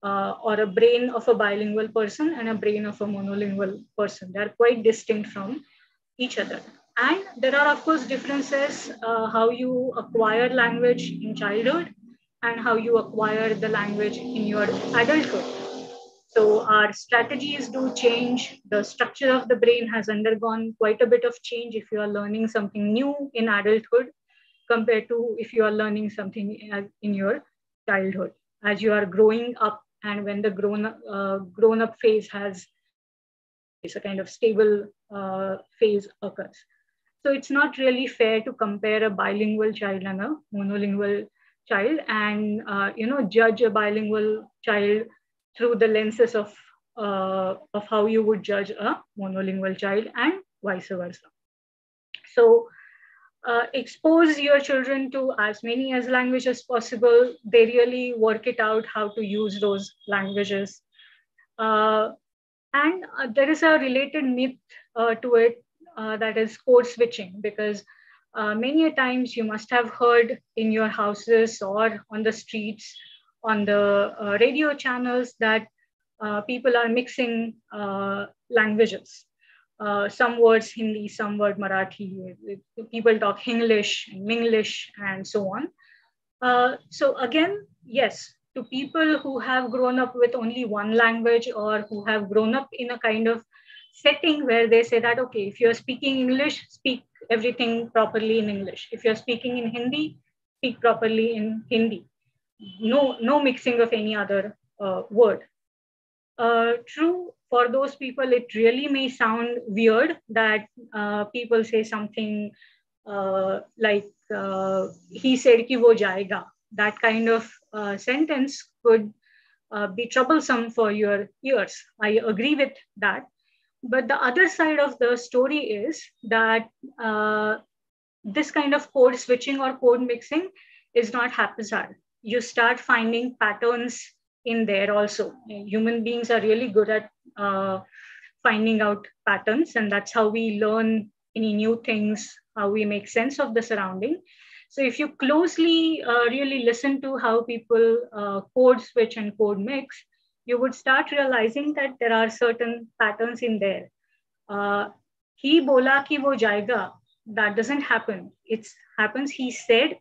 or a brain of a bilingual person and a brain of a monolingual person. They're quite distinct from each other. And there are, of course, differences how you acquire language in childhood and how you acquire the language in your adulthood. So our strategies do change. The structure of the brain has undergone quite a bit of change if you are learning something new in adulthood compared to if you are learning something in your childhood. As you are growing up, and when the grown up phase has a kind of stable phase occurs. So it's not really fair to compare a bilingual child and a monolingual child, and judge a bilingual child through the lenses of how you would judge a monolingual child, and vice versa. So expose your children to as many as languages as possible. They really work it out how to use those languages. And there is a related myth to it, that is code switching, because many a times you must have heard in your houses or on the streets, on the radio channels, that people are mixing languages. Some words Hindi, some word Marathi, people talk English and Minglish and so on. So again, yes, to people who have grown up with only one language, or who have grown up in a kind of setting where they say that, okay, if you're speaking English, speak everything properly in English. If you're speaking in Hindi, speak properly in Hindi. No mixing of any other word. True, for those people, it really may sound weird that people say something like he said ki wo jayega. That kind of sentence could be troublesome for your ears. I agree with that. But the other side of the story is that this kind of code switching or code mixing is not haphazard. You start finding patterns in there also. Human beings are really good at finding out patterns, and that's how we learn any new things, how we make sense of the surrounding. So if you closely really listen to how people code switch and code mix, you would start realizing that there are certain patterns in there. He bola ki wo jayega, that doesn't happen. It happens he said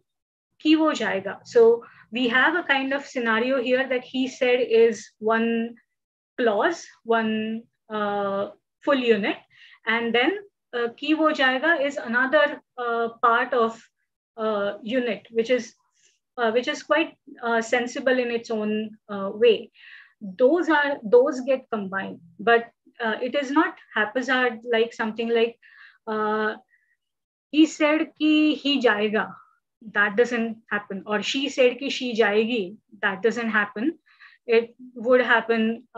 ki wo jayega. So we have a kind of scenario here that he said is one clause, one full unit, and then ki wo jayega is another part of unit, which is quite sensible in its own way. Those get combined, but it is not haphazard like something like he said ki he jayega. That doesn't happen. Or she said ki she jayegi. That doesn't happen. It would happen.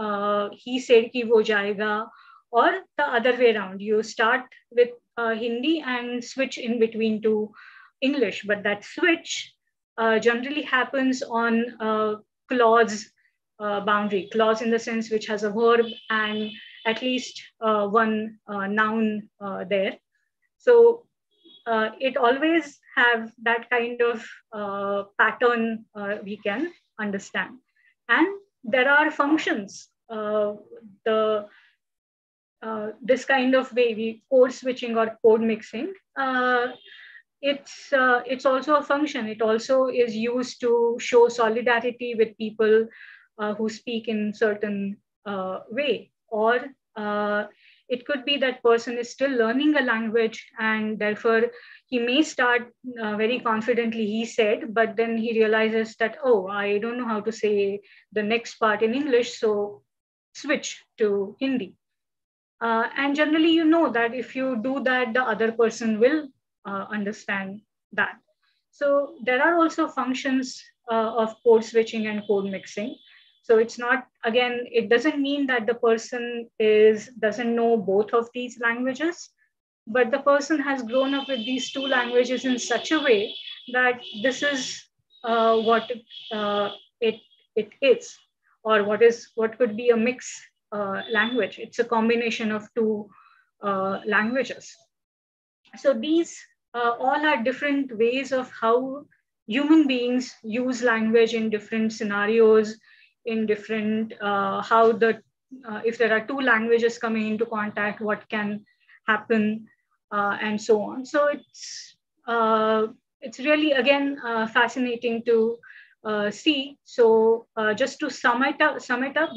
He said ki wo jayega, or the other way around. You start with Hindi and switch in between to English, but that switch generally happens on clause boundary. Clause in the sense which has a verb and at least one noun there. So it always have that kind of pattern we can understand. And there are functions. This kind of way we code switching or code mixing. It's also a function. It also is used to show solidarity with people who speak in certain way, or it could be that person is still learning a language and therefore he may start very confidently, he said, but then he realizes that, oh, I don't know how to say the next part in English, so switch to Hindi. And generally, you know that if you do that, the other person will understand that. So there are also functions of code switching and code mixing. So it's not, again, it doesn't mean that the person doesn't know both of these languages, but the person has grown up with these two languages in such a way that this is what it is, or what could be a mix language. It's a combination of two languages. So these all are different ways of how human beings use language in different scenarios, in different if there are two languages coming into contact, what can happen, and so on. So it's really, again, fascinating to see. So just to sum it up,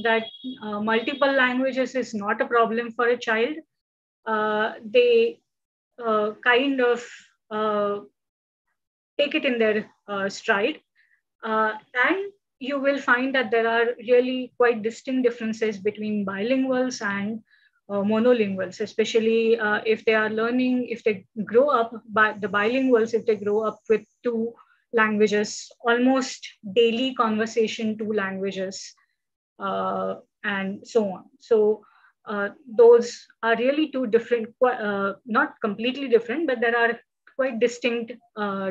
that multiple languages is not a problem for a child. They kind of take it in their stride. And you will find that there are really quite distinct differences between bilinguals and monolinguals, especially if they are learning, if they grow up, the bilinguals, if they grow up with two languages, almost daily conversation, two languages, and so on. So those are really two different, not completely different, but there are quite distinct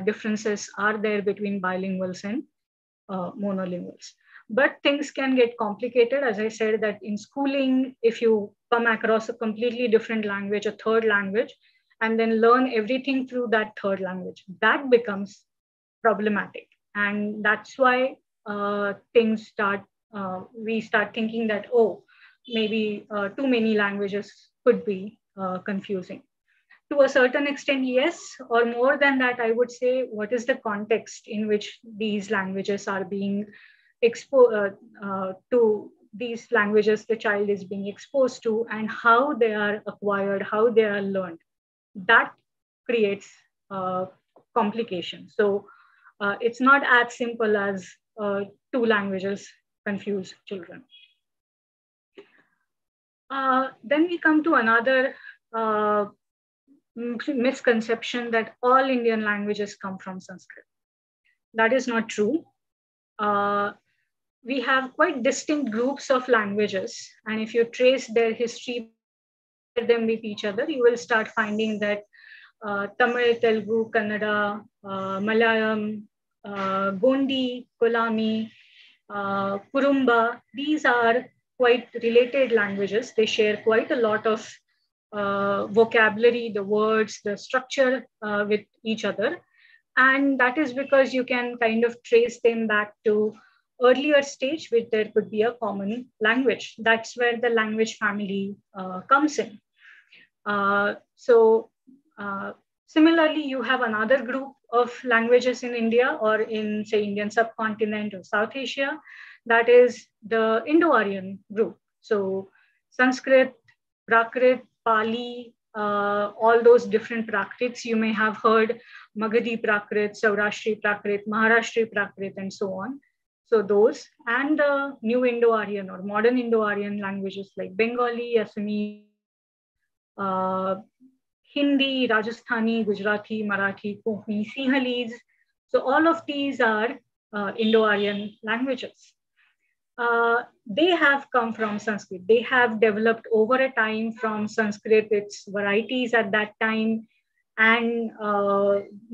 differences are there between bilinguals and monolinguals. But things can get complicated. As I said, that in schooling, if you come across a completely different language, a third language, and then learn everything through that third language, that becomes problematic. And that's why we start thinking that, oh, maybe too many languages could be confusing. To a certain extent, yes, or more than that, I would say, what is the context in which these languages are being exposed to, these languages the child is being exposed to, and how they are acquired, how they are learned. That creates complications. So it's not as simple as two languages confuse children. Then we come to another misconception that all Indian languages come from Sanskrit. That is not true. We have quite distinct groups of languages, and if you trace their history, compare them with each other, you will start finding that Tamil, Telugu, Kannada, Malayalam, Gondi, Kolami, Kurumba, these are quite related languages. They share quite a lot of vocabulary, the words, the structure with each other. And that is because you can kind of trace them back to earlier stage, which there could be a common language. That's where the language family comes in. Similarly, you have another group of languages in India or in, say, Indian subcontinent or South Asia, that is the Indo-Aryan group. So Sanskrit, Prakrit, Pali, all those different Prakrits you may have heard, Magadhi Prakrit, Saurashtri Prakrit, Maharashtri Prakrit, and so on. So those, and the new Indo-Aryan or modern Indo-Aryan languages like Bengali, Assamese, Hindi, Rajasthani, Gujarati, Marathi, Konkani, Sinhalese. So all of these are Indo-Aryan languages. They have come from Sanskrit. They have developed over a time from Sanskrit, its varieties at that time, and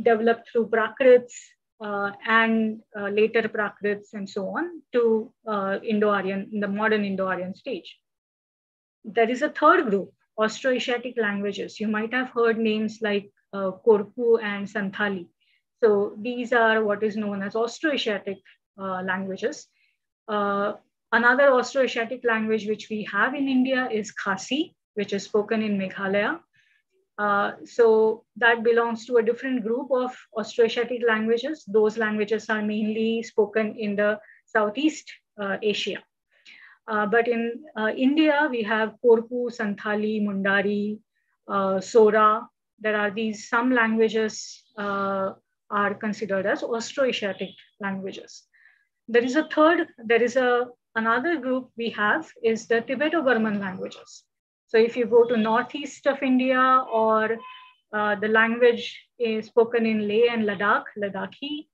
developed through Prakrits and later Prakrits and so on to Indo-Aryan, in the modern Indo-Aryan stage. There is a third group, Austroasiatic languages. You might have heard names like Korku and Santhali. So these are what is known as Austroasiatic languages. Another Austroasiatic language which we have in India is Khasi, which is spoken in Meghalaya. So that belongs to a different group of Austroasiatic languages. Those languages are mainly spoken in the Southeast Asia. But in India, we have Korku, Santhali, Mundari, Sora. There are these, some languages are considered as Austroasiatic languages. There is a third, another group we have is the Tibeto-Burman languages. So if you go to northeast of India, or the language is spoken in Leh and Ladakh, Ladakhi,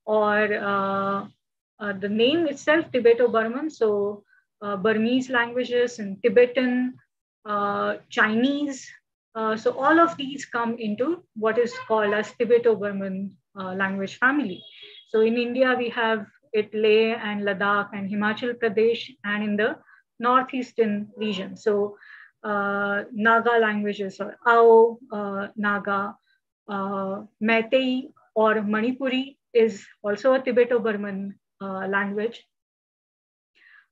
or the name itself, Tibeto-Burman, so Burmese languages and Tibetan, Chinese. So all of these come into what is called as Tibeto-Burman language family. So in India, we have it Leh and Ladakh and Himachal Pradesh, and in the northeastern region. So Naga languages, or Ao, Naga, Meitei or Manipuri is also a Tibeto-Burman language.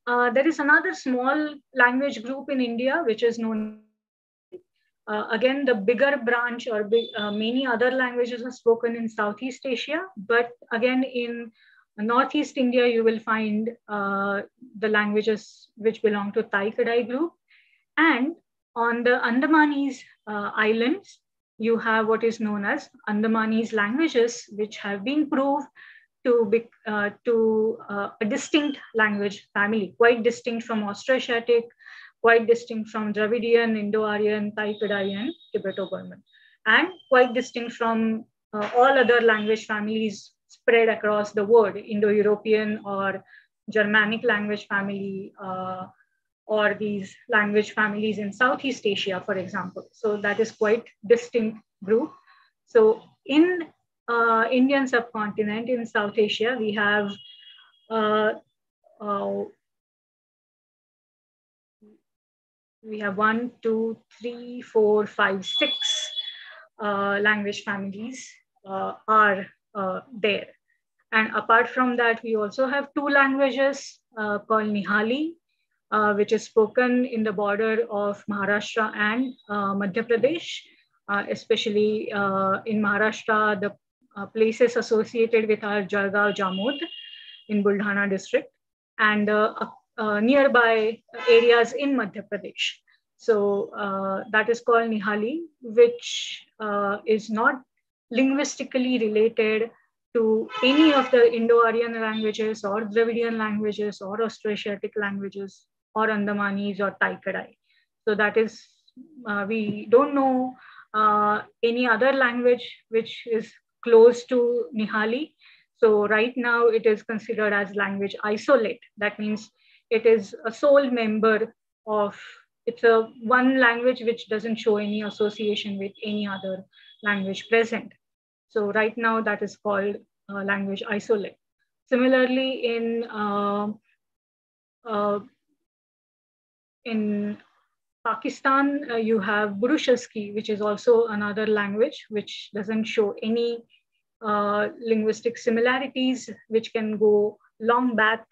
There is another small language group in India, which is known, again, the bigger branch, or many other languages are spoken in Southeast Asia, but again, in Northeast India, you will find the languages which belong to Tai-Kadai group. And on the Andamanese islands, you have what is known as Andamanese languages, which have been proved to be a distinct language family, quite distinct from Austroasiatic, quite distinct from Dravidian, Indo-Aryan, Tai-Kadai, and Tibeto-Burman, and quite distinct from all other language families spread across the world, Indo-European or Germanic language family, or these language families in Southeast Asia, for example. So that is quite distinct group. So in Indian subcontinent, in South Asia, we have one, two, three, four, five, six language families are there. And apart from that, we also have two languages called Nihali, which is spoken in the border of Maharashtra and Madhya Pradesh, especially in Maharashtra, the places associated with our Jalgaon, Jamod in Buldhana district, and nearby areas in Madhya Pradesh. So that is called Nihali, which is not linguistically related to any of the Indo-Aryan languages or Dravidian languages or Austroasiatic languages or Andamanese or Tai-Kadai. So that is, we don't know any other language which is close to Nihali. So right now it is considered as language isolate. That means it is a sole member of, it's a one language which doesn't show any association with any other language present. So right now that is called language isolate. Similarly, in Pakistan, you have Burushaski, which is also another language which doesn't show any linguistic similarities, which can go long back,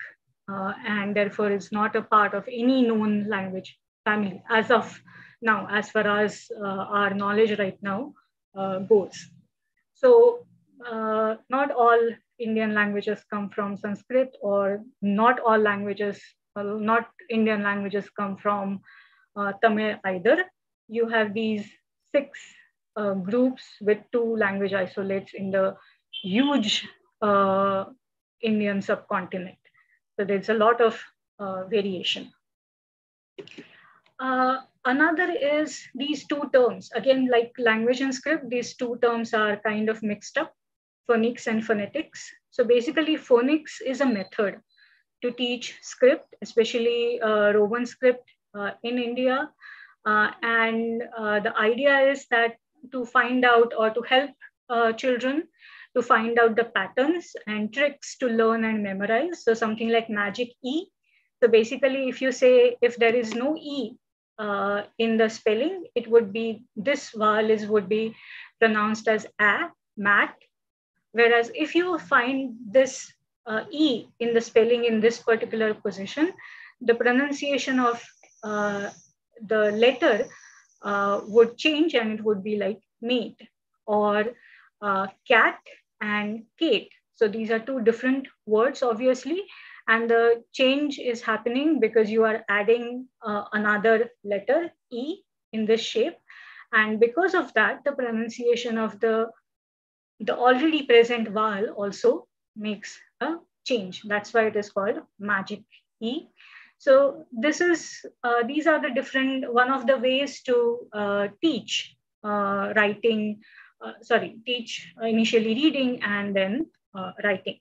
and therefore is not a part of any known language family as of now, as far as our knowledge right now goes. So not all Indian languages come from Sanskrit, or not all languages, not Indian languages come from Tamil either. You have these 6 groups with 2 language isolates in the huge Indian subcontinent. So there's a lot of variation. Another is these 2 terms. Again, like language and script, these 2 terms are kind of mixed up, phonics and phonetics. So basically, phonics is a method to teach script, especially Roman script in India. And the idea is that to find out, or to help children to find out the patterns and tricks to learn and memorize. So something like magic E. So basically, if you say, if there is no E in the spelling, it would be, this vowel would be pronounced as a, mat. Whereas if you find this E in the spelling in this particular position, the pronunciation of the letter would change, and it would be like meat, or cat and Kate. So these are 2 different words, obviously. And the change is happening because you are adding another letter, E, in this shape. And because of that, the pronunciation of the already present vowel also makes a change. That's why it is called magic E. So this is, these are the different, one of the ways to teach writing, teach initially reading and then writing.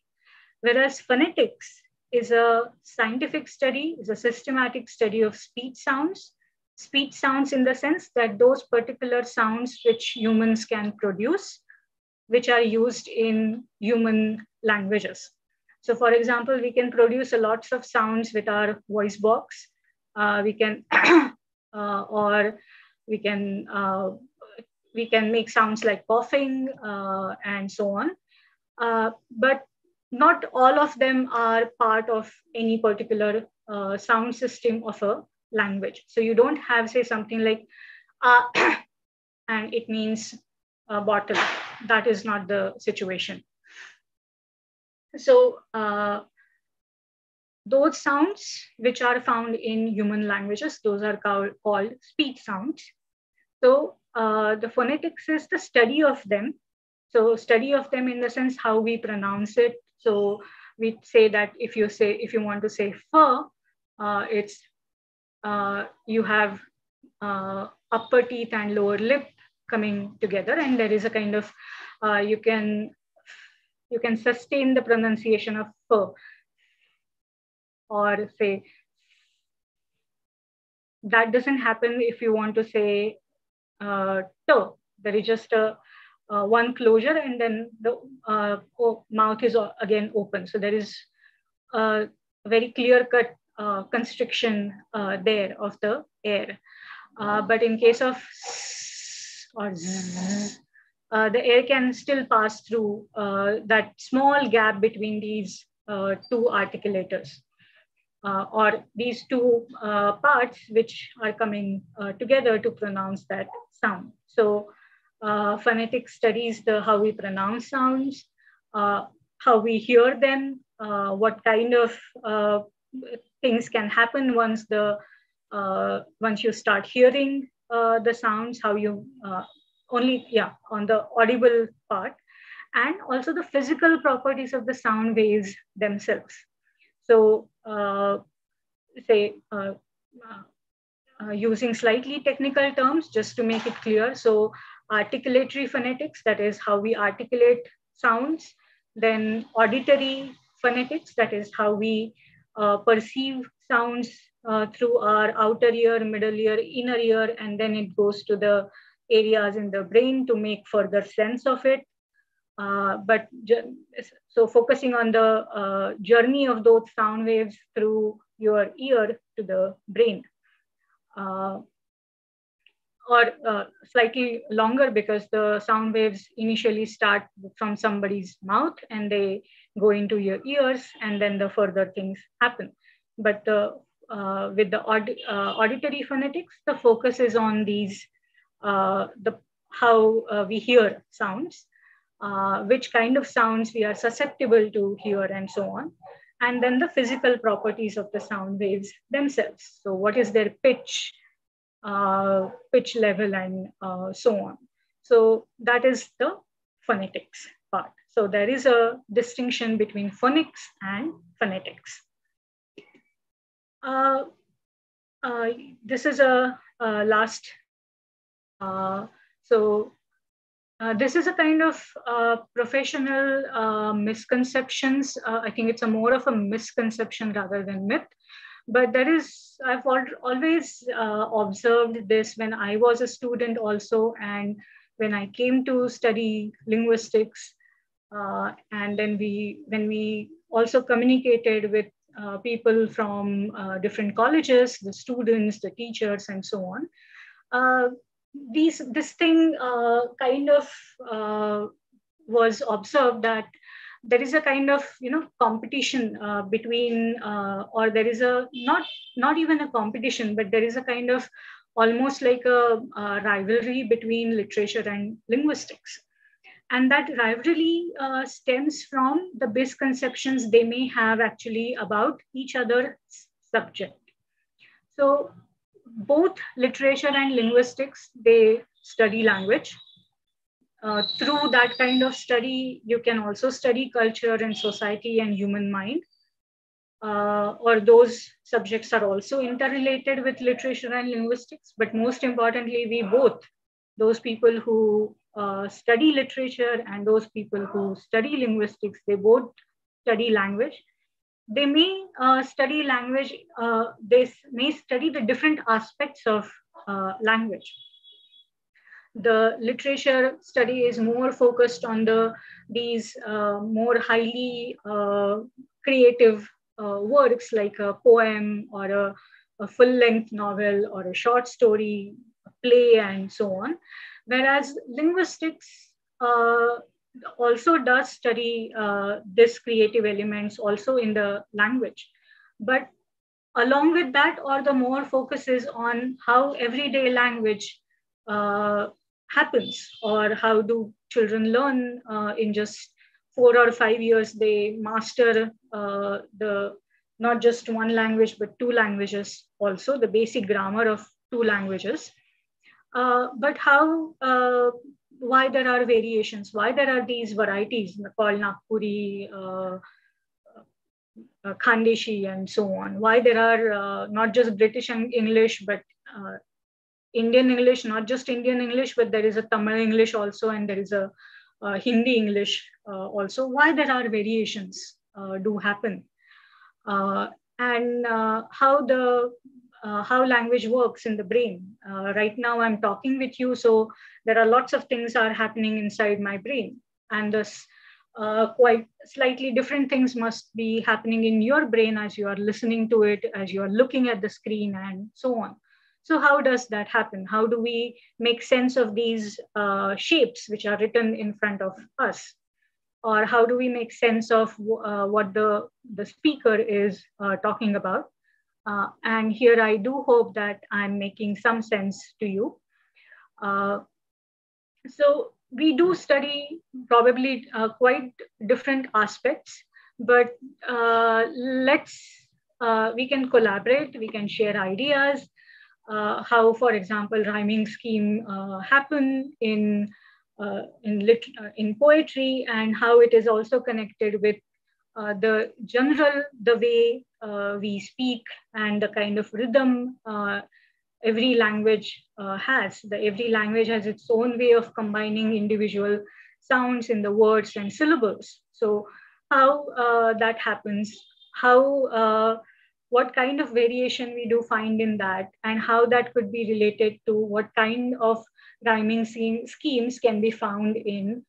Whereas phonetics is a scientific study, is a systematic study of speech sounds. Speech sounds in the sense that those particular sounds which humans can produce, which are used in human languages. So for example, we can produce a lots of sounds with our voice box. We can, or we can make sounds like coughing and so on. But not all of them are part of any particular sound system of a language. So you don't have, say, something like, and it means a bottle. That is not the situation. So those sounds which are found in human languages, those are called speech sounds. So the phonetics is the study of them. So study of them in the sense how we pronounce it. So we say that if you want to say fur, it's you have upper teeth and lower lip coming together, and there is a kind of you can sustain the pronunciation of fur, or say that doesn't happen if you want to say toe. There is just a one closure, and then the mouth is again open. So there is a very clear-cut constriction there of the air. But in case of or the air can still pass through that small gap between these 2 articulators, or these 2 parts which are coming together to pronounce that sound. So phonetics studies how we pronounce sounds, how we hear them, what kind of things can happen once you start hearing the sounds, how you on the audible part, and also the physical properties of the sound waves themselves. So using slightly technical terms just to make it clear. So articulatory phonetics, that is how we articulate sounds, then auditory phonetics, that is how we perceive sounds through our outer ear, middle ear, inner ear, and then it goes to the areas in the brain to make further sense of it. So focusing on the journey of those sound waves through your ear to the brain. Or slightly longer, because the sound waves initially start from somebody's mouth and they go into your ears, and then the further things happen. But with the auditory phonetics, the focus is on these, how we hear sounds, which kind of sounds we are susceptible to hear, and so on. And then the physical properties of the sound waves themselves. So what is their pitch level, and so on. So that is the phonetics part. So there is a distinction between phonics and phonetics. This is a last. This is a kind of professional misconceptions. I think it's more of a misconception rather than myth. But I've always observed this when I was a student also, and when I came to study linguistics, and then when we also communicated with people from different colleges, the students, the teachers, and so on. This thing kind of was observed, that there is a kind of competition between, or there is a not even a competition, but there is a kind of almost like a rivalry between literature and linguistics. And that rivalry stems from the misconceptions they may have actually about each other's subject. So both literature and linguistics, they study language. Through that kind of study, you can also study culture and society and human mind. Or those subjects are also interrelated with literature and linguistics. But most importantly, we both, those people who study literature and those people who study linguistics, they both study language. They may study language, they may study the different aspects of language. The literature study is more focused on these more highly creative works, like a poem or a full-length novel or a short story, a play, and so on. Whereas linguistics also does study this creative elements also in the language. But along with that, or the more focus is on how everyday language happens, or how do children learn in just 4 or 5 years, they master not just one language, but 2 languages also, the basic grammar of 2 languages. But why there are variations, why there are these varieties called Nagpuri, Khandeshi, and so on. Why there are not just British English, but Indian English, not just Indian English, but there is a Tamil English also, and there is a Hindi English also. Why there are variations do happen, and how language works in the brain. Right now I'm talking with you, so there are lots of things are happening inside my brain, and this quite slightly different things must be happening in your brain as you are listening to it, as you are looking at the screen, and so on. So how does that happen? How do we make sense of these shapes which are written in front of us? Or how do we make sense of what the speaker is talking about? And here I do hope that I'm making some sense to you. So we do study probably quite different aspects, but we can collaborate, we can share ideas, how, for example, rhyming scheme happen in poetry, and how it is also connected with the way we speak, and the kind of rhythm every language has. Every language has its own way of combining individual sounds in the words and syllables. So how that happens, what kind of variation we do find in that, and how that could be related to what kind of rhyming schemes can be found in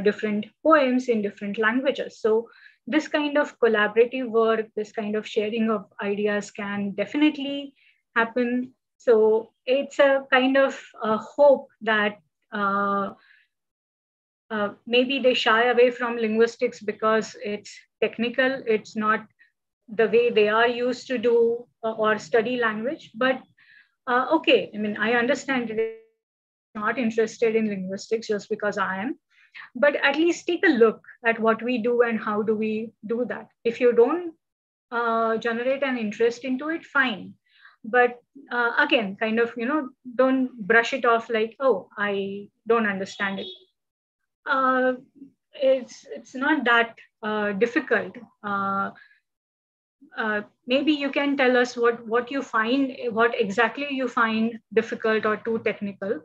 different poems in different languages. So this kind of collaborative work, this kind of sharing of ideas can definitely happen. So it's a kind of hope that maybe they shy away from linguistics because it's technical, it's not the way they are used to do or study language. But okay, I mean, I understand it is not interested in linguistics just because I am, but at least take a look at what we do and how do we do that. If you don't generate an interest into it, fine. But again, kind of, don't brush it off like, oh, I don't understand it. It's not that difficult. Maybe you can tell us what you find, what exactly you find difficult or too technical.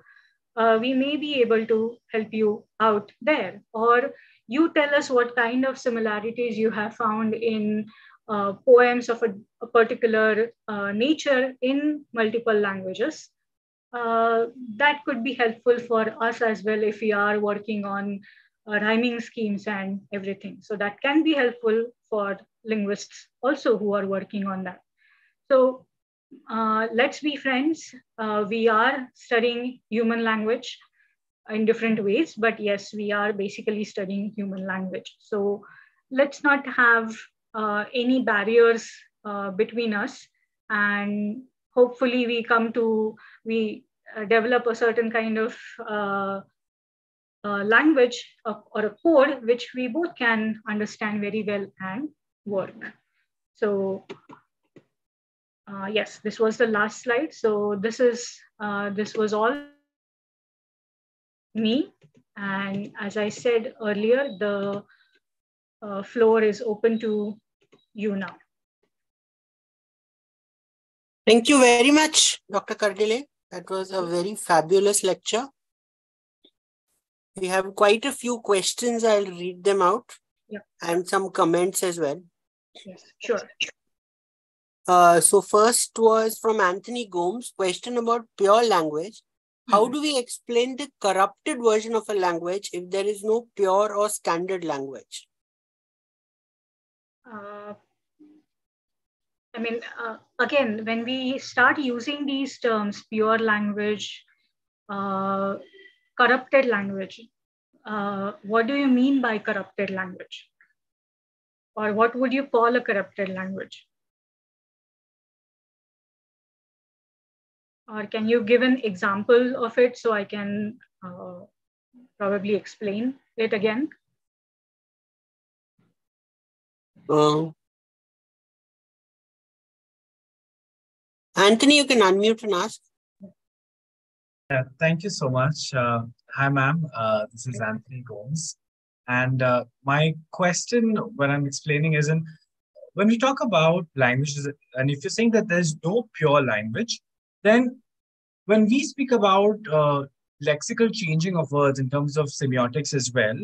We may be able to help you out there. Or you tell us what kind of similarities you have found in poems of a particular nature in multiple languages. That could be helpful for us as well if we are working on rhyming schemes and everything. So that can be helpful for linguists also who are working on that. So let's be friends. We are studying human language in different ways, but yes, we are basically studying human language. So let's not have any barriers between us, and hopefully we develop a certain kind of language or a code which we both can understand very well and work. So yes, this was the last slide. So this was all me. And as I said earlier, the floor is open to you now. Thank you very much, Dr. Kardile. That was a very fabulous lecture. We have quite a few questions. I'll read them out. Yeah. And some comments as well. Yes, sure. So first was from Anthony Gomes, question about pure language. How do we explain the corrupted version of a language if there is no pure or standard language? I mean, again, when we start using these terms, pure language, corrupted language, what do you mean by corrupted language? Or what would you call a corrupted language? Or can you give an example of it so I can probably explain it again? Anthony, you can unmute and ask. Thank you so much. Hi, ma'am. This is Anthony Gomes. And my question when I'm explaining is when we talk about languages, and if you're saying that there's no pure language, then when we speak about lexical changing of words in terms of semiotics as well,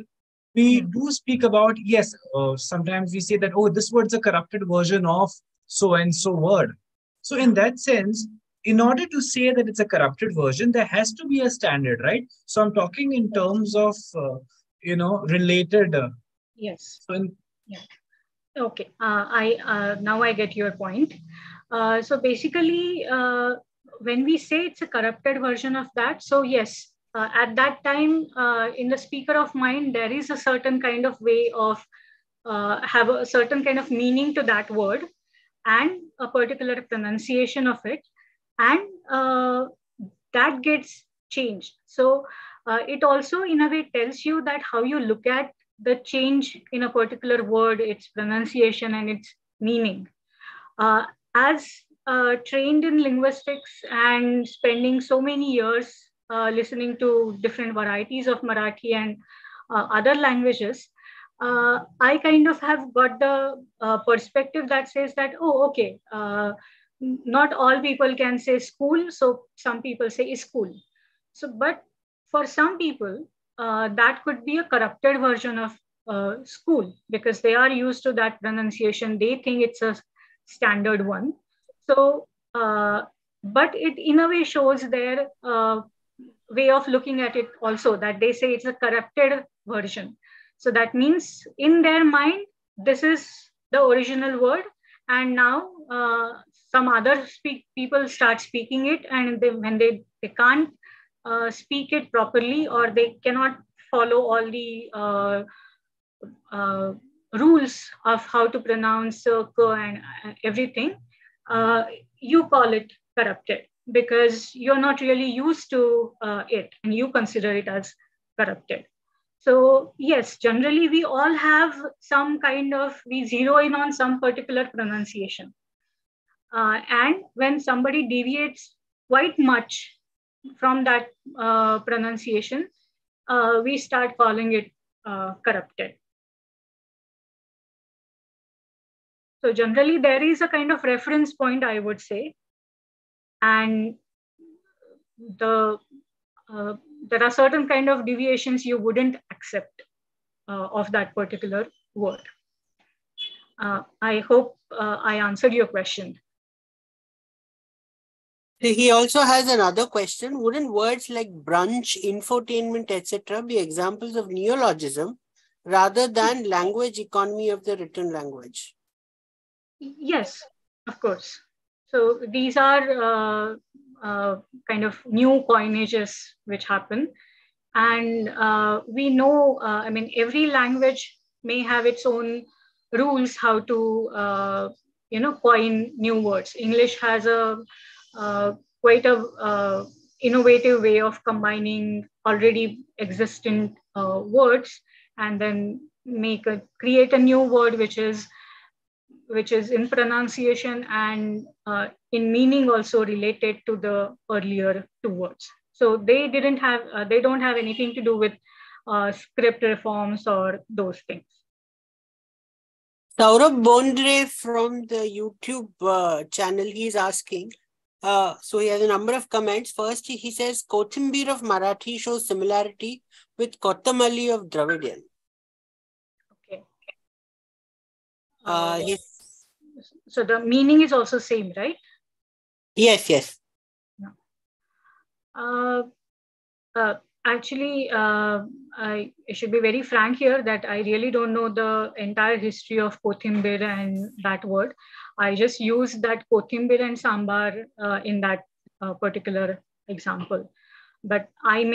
we do speak about, yes, sometimes we say that, oh, this word's a corrupted version of so-and-so word. So in that sense, in order to say that it's a corrupted version, there has to be a standard, right? So I'm talking in terms of, related. Yes. So yeah. Okay. Now I get your point. So basically, when we say it's a corrupted version of that, so yes, at that time, in the speaker of mind, there is a certain kind of way of have a certain kind of meaning to that word and a particular pronunciation of it, and that gets changed. So it also in a way tells you that how you look at the change in a particular word, its pronunciation and its meaning. As trained in linguistics and spending so many years listening to different varieties of Marathi and other languages, I kind of have got the perspective that says that, oh, okay, not all people can say school, so some people say school. So, but for some people, that could be a corrupted version of school because they are used to that pronunciation. They think it's a standard one. So, but it in a way shows their way of looking at it also, that they say it's a corrupted version. So that means in their mind, this is the original word, and now some other people start speaking it, and when they can't speak it properly, or they cannot follow all the rules of how to pronounce k and everything, you call it corrupted because you're not really used to it and you consider it as corrupted. So yes, generally we all have some kind of, we zero in on some particular pronunciation. And when somebody deviates quite much from that pronunciation, we start calling it corrupted. So generally there is a kind of reference point, I would say, and there are certain kind of deviations you wouldn't accept of that particular word. I hope I answered your question. He also has another question. Wouldn't words like brunch, infotainment, etc. be examples of neologism rather than language economy of the written language? Yes, of course. So these are kind of new coinages which happen. And we know, I mean, every language may have its own rules how to, coin new words. English has a quite a innovative way of combining already existent words and then create a new word which is in pronunciation and in meaning also related to the earlier two words. So they don't have anything to do with script reforms or those things. Saurabh Bondre from the YouTube channel, he's asking, so he has a number of comments. First, he says, Kothimbir of Marathi shows similarity with Kottamalli of Dravidian. Okay. So the meaning is also same, right? Yes, yes. Actually, I should be very frank here that I really don't know the entire history of Kothimbir and that word. I just use that Kothimbir and Sambar in that particular example. But I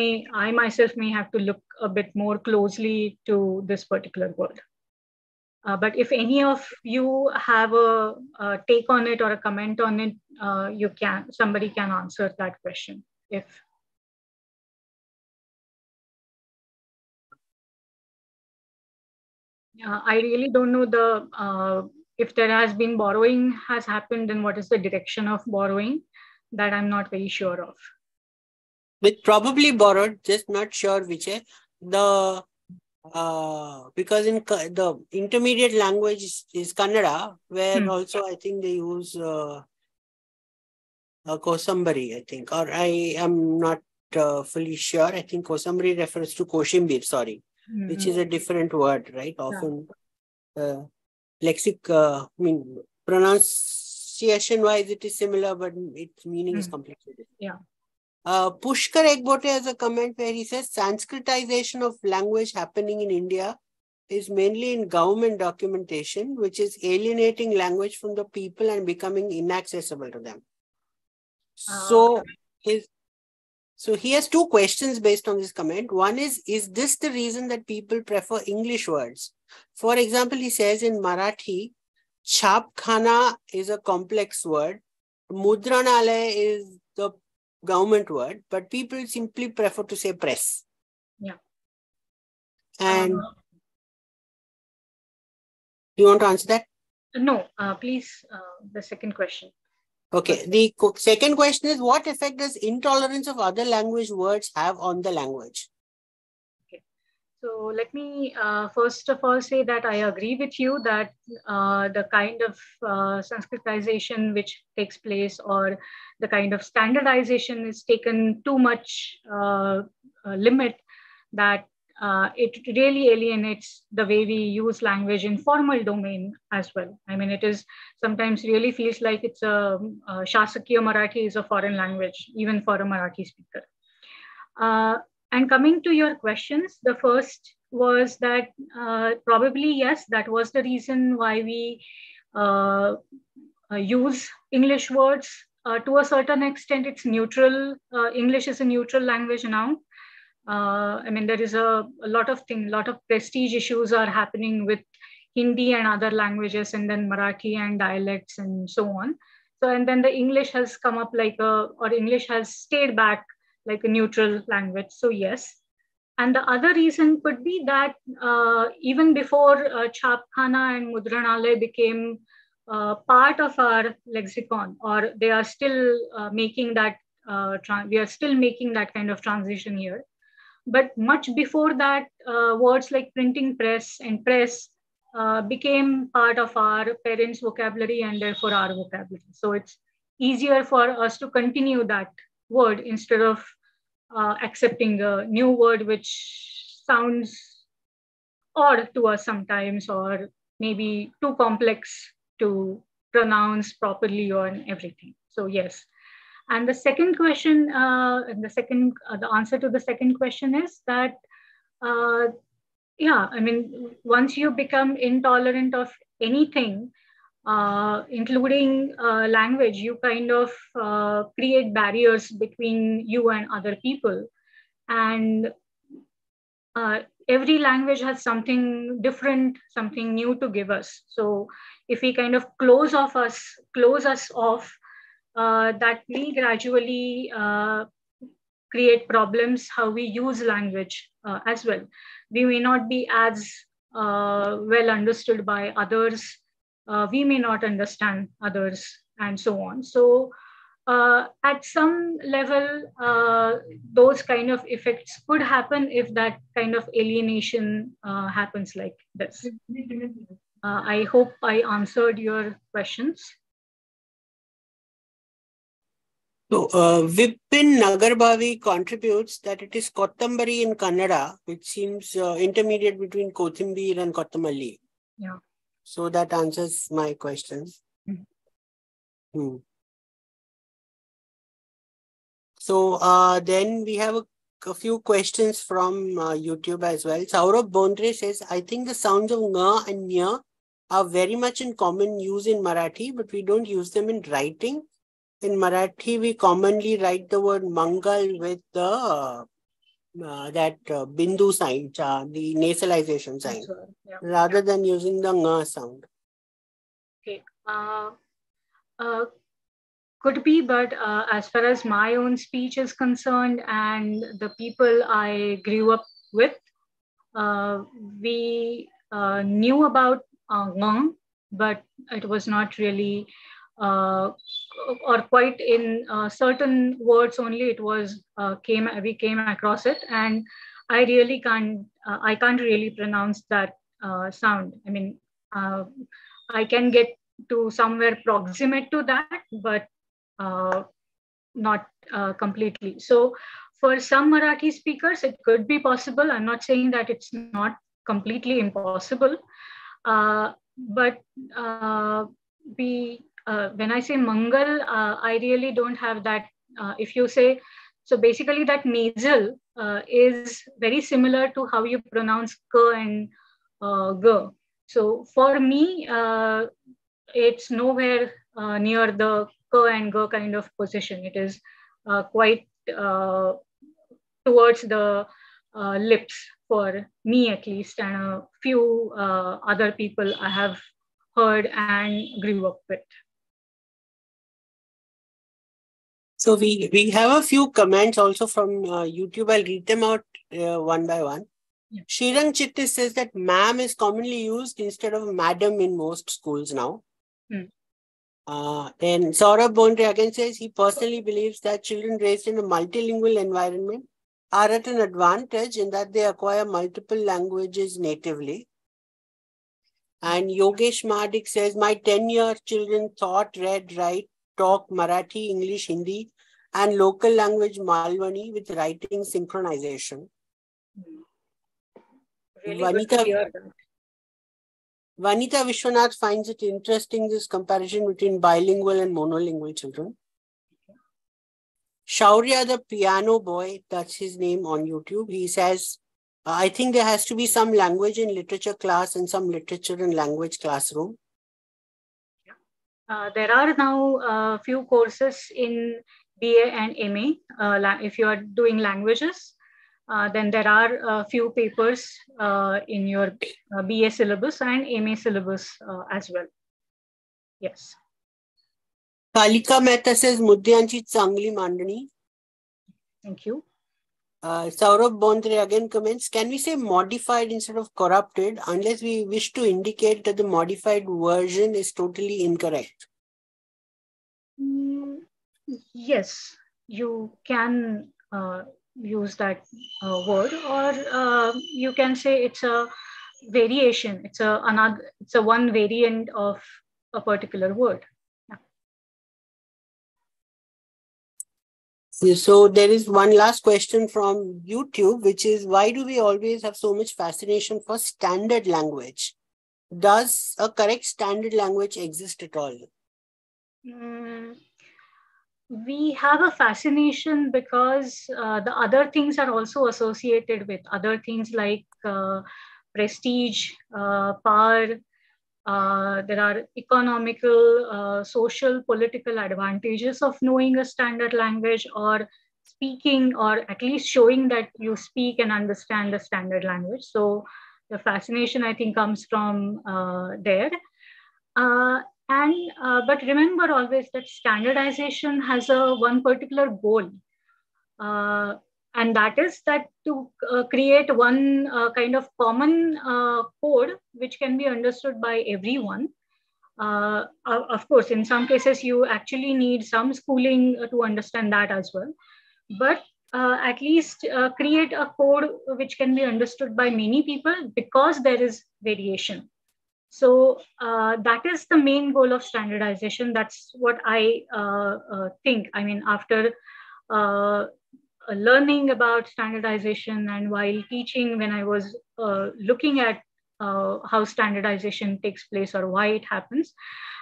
myself may have to look a bit more closely to this particular word. But if any of you have a take on it or a comment on it, somebody can answer that question. I really don't know if there has been borrowing has happened, then what is the direction of borrowing? That I'm not very sure of. It probably borrowed, just not sure which. Because in the intermediate language is Kannada, where also I think they use Kosambari, I think, or I am not fully sure. I think Kosambari refers to Koshimbir, sorry, which is a different word, right? Often pronunciation-wise it is similar, but its meaning is completely different. Yeah. Pushkar Egbote has a comment where he says Sanskritization of language happening in India is mainly in government documentation, which is alienating language from the people and becoming inaccessible to them. So he has two questions based on this comment. One is this the reason that people prefer English words? For example, he says in Marathi, Chapkhana is a complex word. Mudranalaya is the government word, but people simply prefer to say press. Yeah. And you want to answer that? No, please, the second question. Okay. The second question is, what effect does intolerance of other language words have on the language? Okay. So let me first of all say that I agree with you that the kind of Sanskritization which takes place, or the kind of standardization, is taken too much limit, that it really alienates the way we use language in formal domain as well. I mean, it is sometimes really feels like it's a Shasakya Marathi is a foreign language, even for a Marathi speaker. And coming to your questions, the first was that probably, yes, that was the reason why we use English words. To a certain extent, it's neutral. English is a neutral language now. I mean, there is a lot of prestige issues are happening with Hindi and other languages, and then Marathi and dialects and so on. So, and then the English has come up or English has stayed back like a neutral language. So yes. And the other reason could be that even before Chapkhana and Mudranalaya became part of our lexicon, or they are still making that, we are still making that kind of transition here. But much before that, words like printing press and press became part of our parents' vocabulary and therefore our vocabulary. So it's easier for us to continue that word instead of accepting a new word which sounds odd to us sometimes, or maybe too complex to pronounce properly on everything. So yes. And the second question, the answer to the second question is that, yeah, I mean, once you become intolerant of anything, including language, you kind of create barriers between you and other people. And every language has something different, something new to give us. So if we kind of close us off, that will gradually create problems how we use language as well. We may not be as well understood by others. We may not understand others, and so on. So at some level, those kind of effects could happen if that kind of alienation happens like this. I hope I answered your questions. So, Vipin Nagarbhavi contributes that it is Kottambari in Kannada, which seems intermediate between Kothimbir and Kottamalli. Yeah. So that answers my question. Mm-hmm. So then we have a few questions from YouTube as well. Saurabh Bondre says, I think the sounds of nga and nya are very much in common use in Marathi, but we don't use them in writing. In Marathi, we commonly write the word mangal with the bindu sign, the nasalization sign, Yeah. rather than using the nga sound. Okay. Could be, but as far as my own speech is concerned and the people I grew up with, we knew about nga, but it was not really, or quite in certain words only. It was we came across it, and I really can't really pronounce that sound. I mean, I can get to somewhere proximate to that, but not completely. So for some Marathi speakers, it could be possible. I'm not saying that it's not completely impossible, but when I say mangal, I really don't have that. If you say, so basically that nasal is very similar to how you pronounce k and g. So for me, it's nowhere near the k and g kind of position. It is quite towards the lips for me, at least, and a few other people I have heard and grew up with. So we have a few comments also from YouTube. I'll read them out one by one. Yeah. Srirang Chitti says that ma'am is commonly used instead of madam in most schools now. Then Saurabh Bondre again says he personally believes that children raised in a multilingual environment are at an advantage in that they acquire multiple languages natively. And Yogesh Mahadik says, my 10-year children thought, read, write, talk Marathi, English, Hindi, and local language Malwani with writing synchronization. Really good to hear that. Vanita Vishwanath finds it interesting, this comparison between bilingual and monolingual children. Shaurya, the piano boy, that's his name on YouTube, he says, I think there has to be some language and literature class and some literature and language classroom. There are now a few courses in BA and MA. If you are doing languages, then there are a few papers in your BA syllabus and MA syllabus as well. Yes. Kalika Mehta says, Mudyanchi Changli Mandani. Thank you. Saurabh Bondre again comments, can we say modified instead of corrupted unless we wish to indicate that the modified version is totally incorrect? Yes, you can use that word, or you can say it's a variation. It's a one variant of a particular word. So there is one last question from YouTube, which is, why do we always have so much fascination for standard language? Does a correct standard language exist at all? We have a fascination because the other things are also associated with other things like prestige, power. There are economical, social, political advantages of knowing a standard language or speaking, or at least showing that you speak and understand the standard language. So the fascination, I think, comes from there. But remember always that standardization has one particular goal. And that is that to create one kind of common code which can be understood by everyone. Of course, in some cases, you actually need some schooling to understand that as well. But at least create a code which can be understood by many people because there is variation. So that is the main goal of standardization. That's what I think. I mean, after learning about standardization and while teaching, when I was looking at how standardization takes place or why it happens,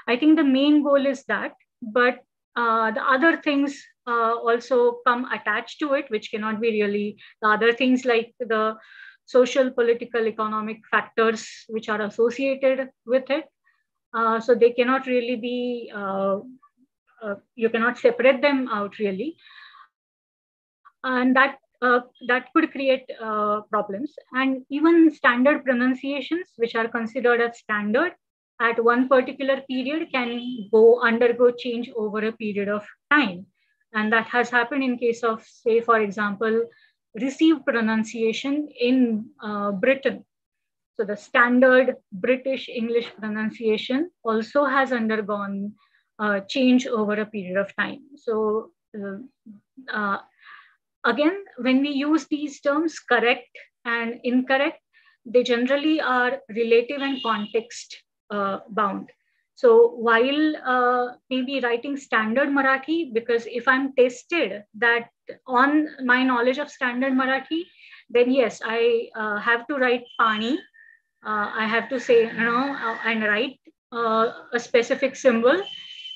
I think the main goal is that, but the other things also come attached to it, which cannot be really, the other things like the social, political, economic factors which are associated with it. So they cannot really be, you cannot separate them out really. And that could create problems. And even standard pronunciations, which are considered as standard at one particular period, can undergo change over a period of time. And that has happened in case of, say, for example, received pronunciation in Britain. So the standard British English pronunciation also has undergone change over a period of time. So again, when we use these terms correct and incorrect, they generally are relative and context bound. So while maybe writing standard Marathi, because if I'm tested that on my knowledge of standard Marathi, then yes, I have to write Pani. I have to say, and write a specific symbol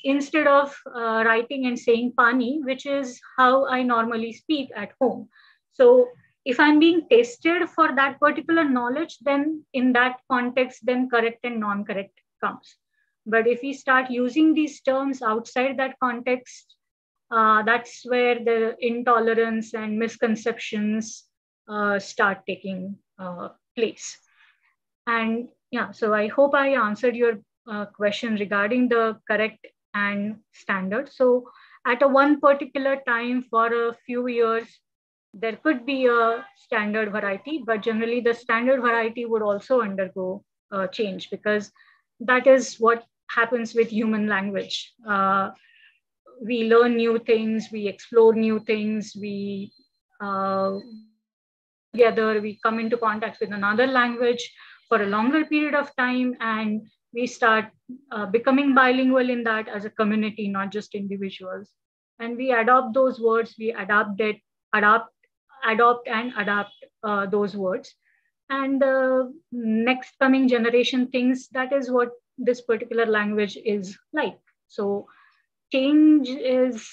instead of writing and saying Pani, which is how I normally speak at home. So if I'm being tested for that particular knowledge, then in that context, then correct and non-correct comes. But if we start using these terms outside that context, that's where the intolerance and misconceptions start taking place. And yeah, so I hope I answered your question regarding the correct and standard. So at a one particular time for a few years, there could be a standard variety, but generally the standard variety would also undergo change because that is what happens with human language. We learn new things, we explore new things, we together, we come into contact with another language for a longer period of time, and we start becoming bilingual in that as a community, not just individuals. And we adopt those words, we adopt and adapt those words. And the next coming generation thinks that is what this particular language is like. So change is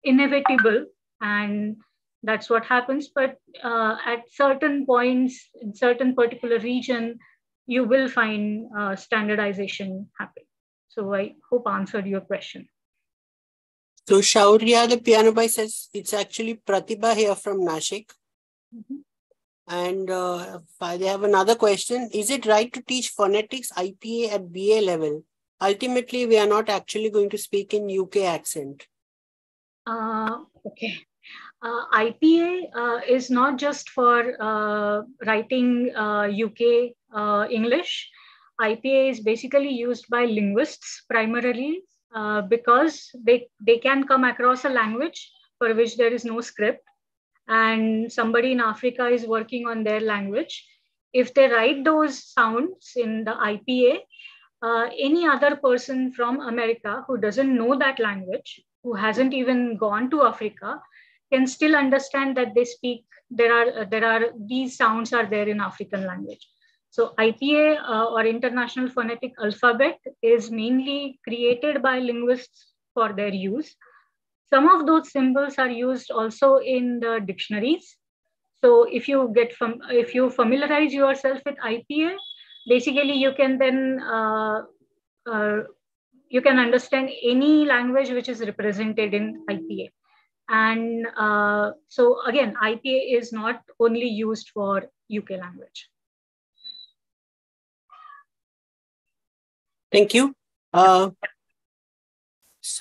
inevitable, and that's what happens. But at certain points in certain particular region, you will find standardization happen. So I hope I answered your question. So Shaurya, the piano boy, says it's actually Pratibha here from Nashik. Mhm. And they have another question. Is it right to teach phonetics IPA at BA level? Ultimately, we are not actually going to speak in UK accent. Okay. IPA is not just for writing UK English. IPA is basically used by linguists primarily because they can come across a language for which there is no script, and somebody in Africa is working on their language. If they write those sounds in the IPA, any other person from America who doesn't know that language, who hasn't even gone to Africa, can still understand that they speak. There are these sounds are there in African language. So IPA or International Phonetic Alphabet is mainly created by linguists for their use. Some of those symbols are used also in the dictionaries. So if you familiarize yourself with IPA, basically you can then you can understand any language which is represented in IPA. And so again, IPA is not only used for UK language. Thank you.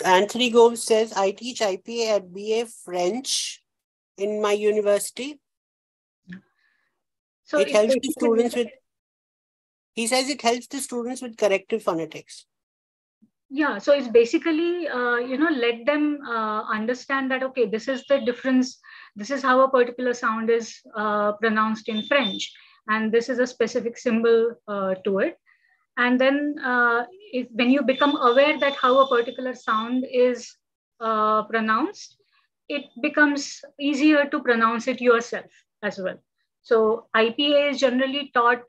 Anthony Gomes says, I teach IPA at BA French in my university. So it helps the students with, he says it helps the students with corrective phonetics. Yeah, so it's basically, let them understand that, okay, this is the difference. This is how a particular sound is pronounced in French. And this is a specific symbol to it. And then when you become aware that how a particular sound is pronounced, it becomes easier to pronounce it yourself as well. So IPA is generally taught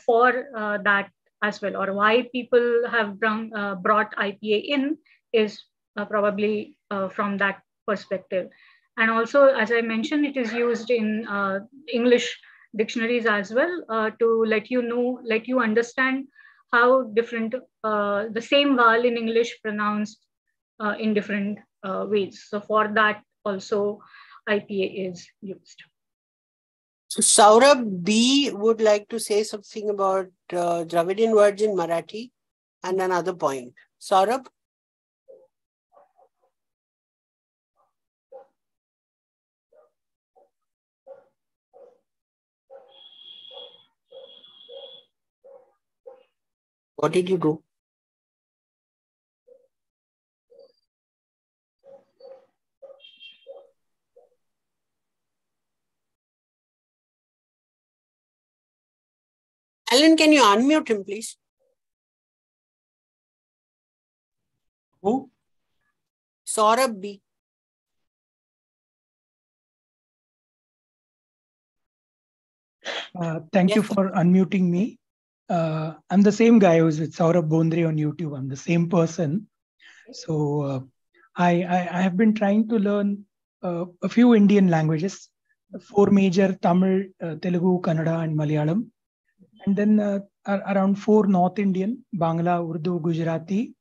for that as well, or why people have brought IPA in is probably from that perspective. And also, as I mentioned, it is used in English dictionaries as well to let you understand how different the same vowel in English pronounced in different ways. So for that also IPA is used. So Saurabh B would like to say something about Dravidian words in Marathi and another point. Saurabh? What did you do? Alan, can you unmute him, please? Who? Saurabh B. Thank you Yes. for unmuting me. I'm the same guy who's with Saurabh Bondre on YouTube. I'm the same person. So I have been trying to learn a few Indian languages, 4 major: Tamil, Telugu, Kannada, and Malayalam. And then around 4 North Indian: Bangla, Urdu, Gujarati.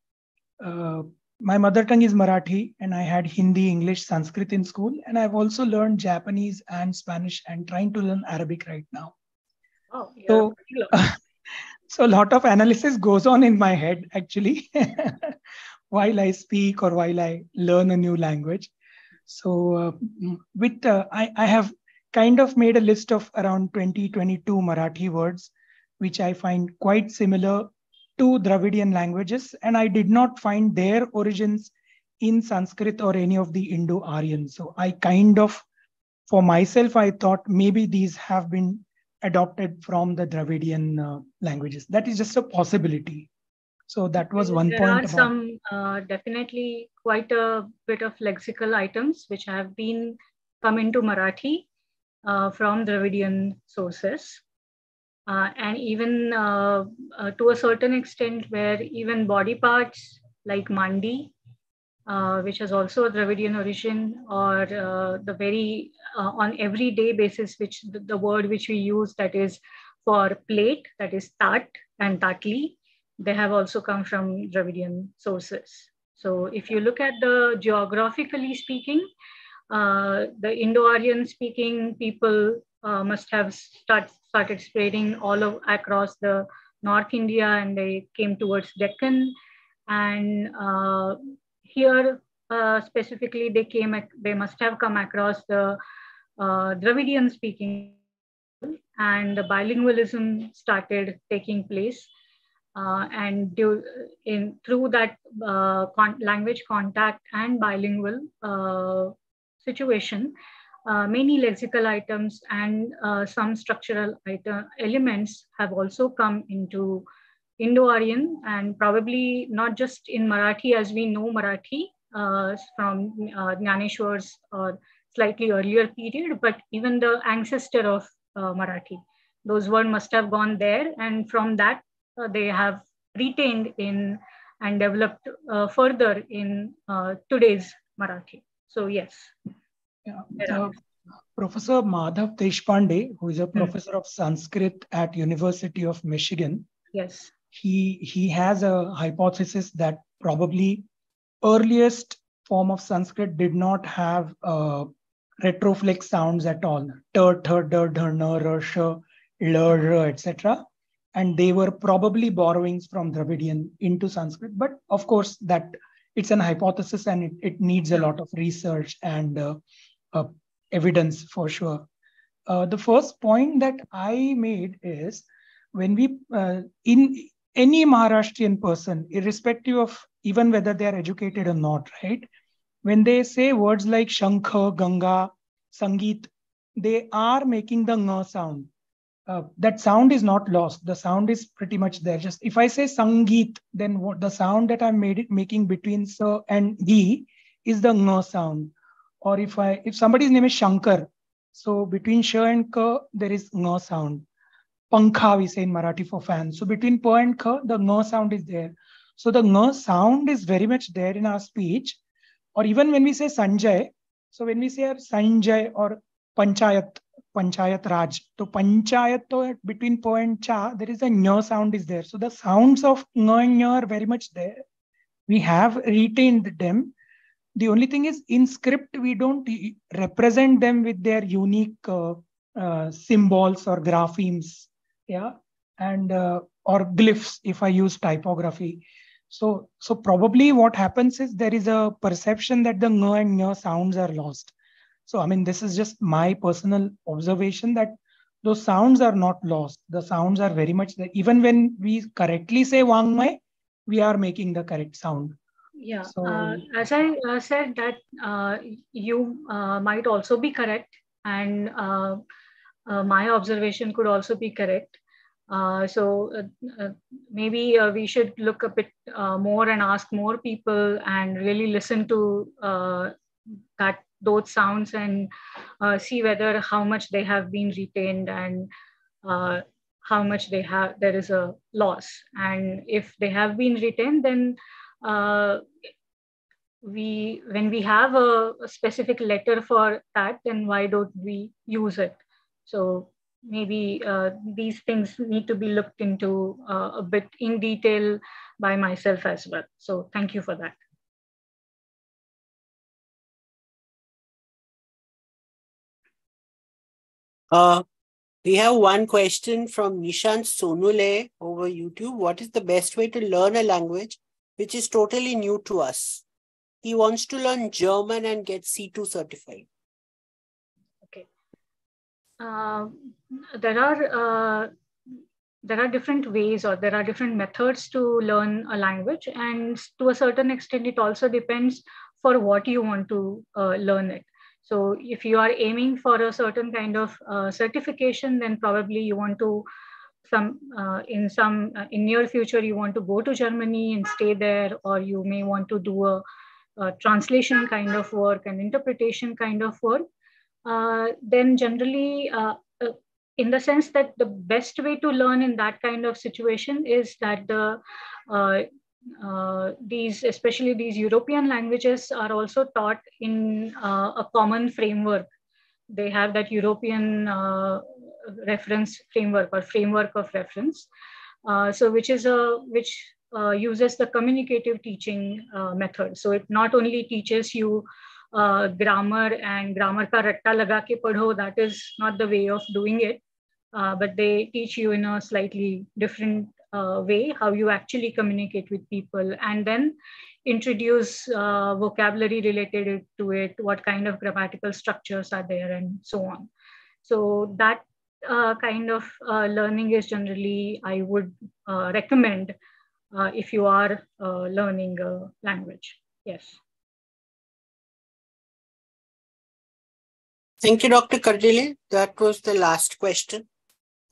My mother tongue is Marathi, and I had Hindi, English, Sanskrit in school. And I've also learned Japanese and Spanish and trying to learn Arabic right now. Oh, yeah. So a lot of analysis goes on in my head, actually, while I speak or while I learn a new language. So I have kind of made a list of around 22 Marathi words, which I find quite similar to Dravidian languages. And I did not find their origins in Sanskrit or any of the Indo-Aryan. So I kind of for myself, I thought maybe these have been adopted from the Dravidian languages. That is just a possibility. So that was one there point are some definitely quite a bit of lexical items which have been come into Marathi from Dravidian sources. And even to a certain extent where even body parts like Mandi, which has also a Dravidian origin, or the very on everyday basis, which the word which we use that is for plate, that is tat and tatli, they have also come from Dravidian sources. So if you look at the geographically speaking, the Indo-Aryan speaking people must have started spreading across the North India, and they came towards Deccan. And here specifically, they must have come across the Dravidian speaking, and the bilingualism started taking place. And through that language contact and bilingual situation, many lexical items and some structural elements have also come into Indo-Aryan, and probably not just in Marathi as we know Marathi from Jnaneshwar's or slightly earlier period, but even the ancestor of Marathi. Those words must have gone there, and from that they have retained in and developed further in today's Marathi. So yes. Yeah. Professor Madhav Deshpande, who is a professor of Sanskrit at University of Michigan, yes, he has a hypothesis that probably earliest form of Sanskrit did not have retroflex sounds at all, etc. And they were probably borrowings from Dravidian into Sanskrit. But of course, that it's an hypothesis, and it needs a lot of research and evidence for sure. The first point that I made is when we, in any Maharashtrian person, irrespective of even whether they are educated or not, right? When they say words like Shankha, Ganga, Sangeet, they are making the ng sound. That sound is not lost. The sound is pretty much there. Just if I say Sangeet, then what the sound that I'm making between sa and gi is the ng sound. Or if somebody's name is Shankar, so between sh and ka there is ng sound. Pankha we say in Marathi for fan. So between pa and kha, the ng sound is there. So the ng sound is very much there in our speech. Or even when we say Sanjay, so when we say Sanjay or Panchayat Raj, so Panchayat between pa and cha, there is a ñ sound is there. So the sounds of ñ and ñ are very much there. We have retained them. The only thing is in script, we don't represent them with their unique symbols or graphemes, yeah, and or glyphs if I use typography. So probably what happens is there is a perception that the ng and ñ sounds are lost. So I mean, this is just my personal observation that those sounds are not lost. The sounds are very much there. Even when we correctly say Wangmay, we are making the correct sound. Yeah, so, as I said that you might also be correct, and my observation could also be correct. Maybe we should look a bit more and ask more people and really listen to those sounds and see whether how much they have been retained and how much there is a loss. And if they have been retained, then when we have a specific letter for that, then why don't we use it? So maybe these things need to be looked into a bit in detail by myself as well. So thank you for that. We have one question from Nishant Sonule over YouTube. What is the best way to learn a language which is totally new to us? He wants to learn German and get C2 certified. Okay. There are different ways, or there are different methods to learn a language, and to a certain extent, it also depends for what you want to learn it. So if you are aiming for a certain kind of certification, then probably you want to in near future you want to go to Germany and stay there, or you may want to do a translation kind of work and interpretation kind of work. Then generally, in the sense that the best way to learn in that kind of situation is that especially these European languages are also taught in a common framework. They have that European reference framework or framework of reference. So which uses the communicative teaching method. So it not only teaches you grammar and grammar ka ratta laga ke padho, that is not the way of doing it, but they teach you in a slightly different way how you actually communicate with people, and then introduce vocabulary related to it, what kind of grammatical structures are there, and so on. So that kind of learning is generally I would recommend if you are learning a language. Yes. Thank you, Dr. Kardile. That was the last question.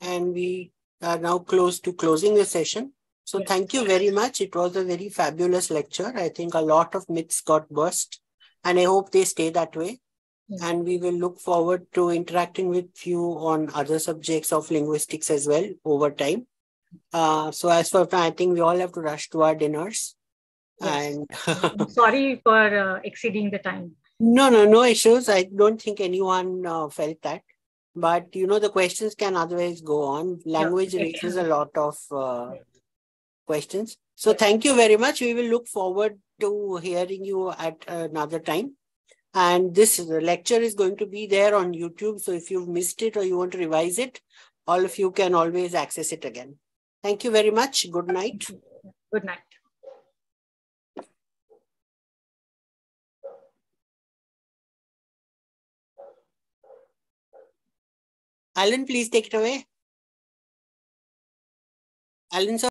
And we are now close to closing the session. So Yes. Thank you very much. It was a very fabulous lecture. I think a lot of myths got burst, and I hope they stay that way. Yes. And we will look forward to interacting with you on other subjects of linguistics as well over time. So as for now, I think we all have to rush to our dinners. Yes. And I'm sorry for exceeding the time. No issues. I don't think anyone felt that. But, the questions can otherwise go on. Language raises a lot of questions. So thank you very much. We will look forward to hearing you at another time. And this lecture is going to be there on YouTube. So if you've missed it or you want to revise it, all of you can always access it again. Thank you very much. Good night. Good night. Alan, please take it away. Alan, sir.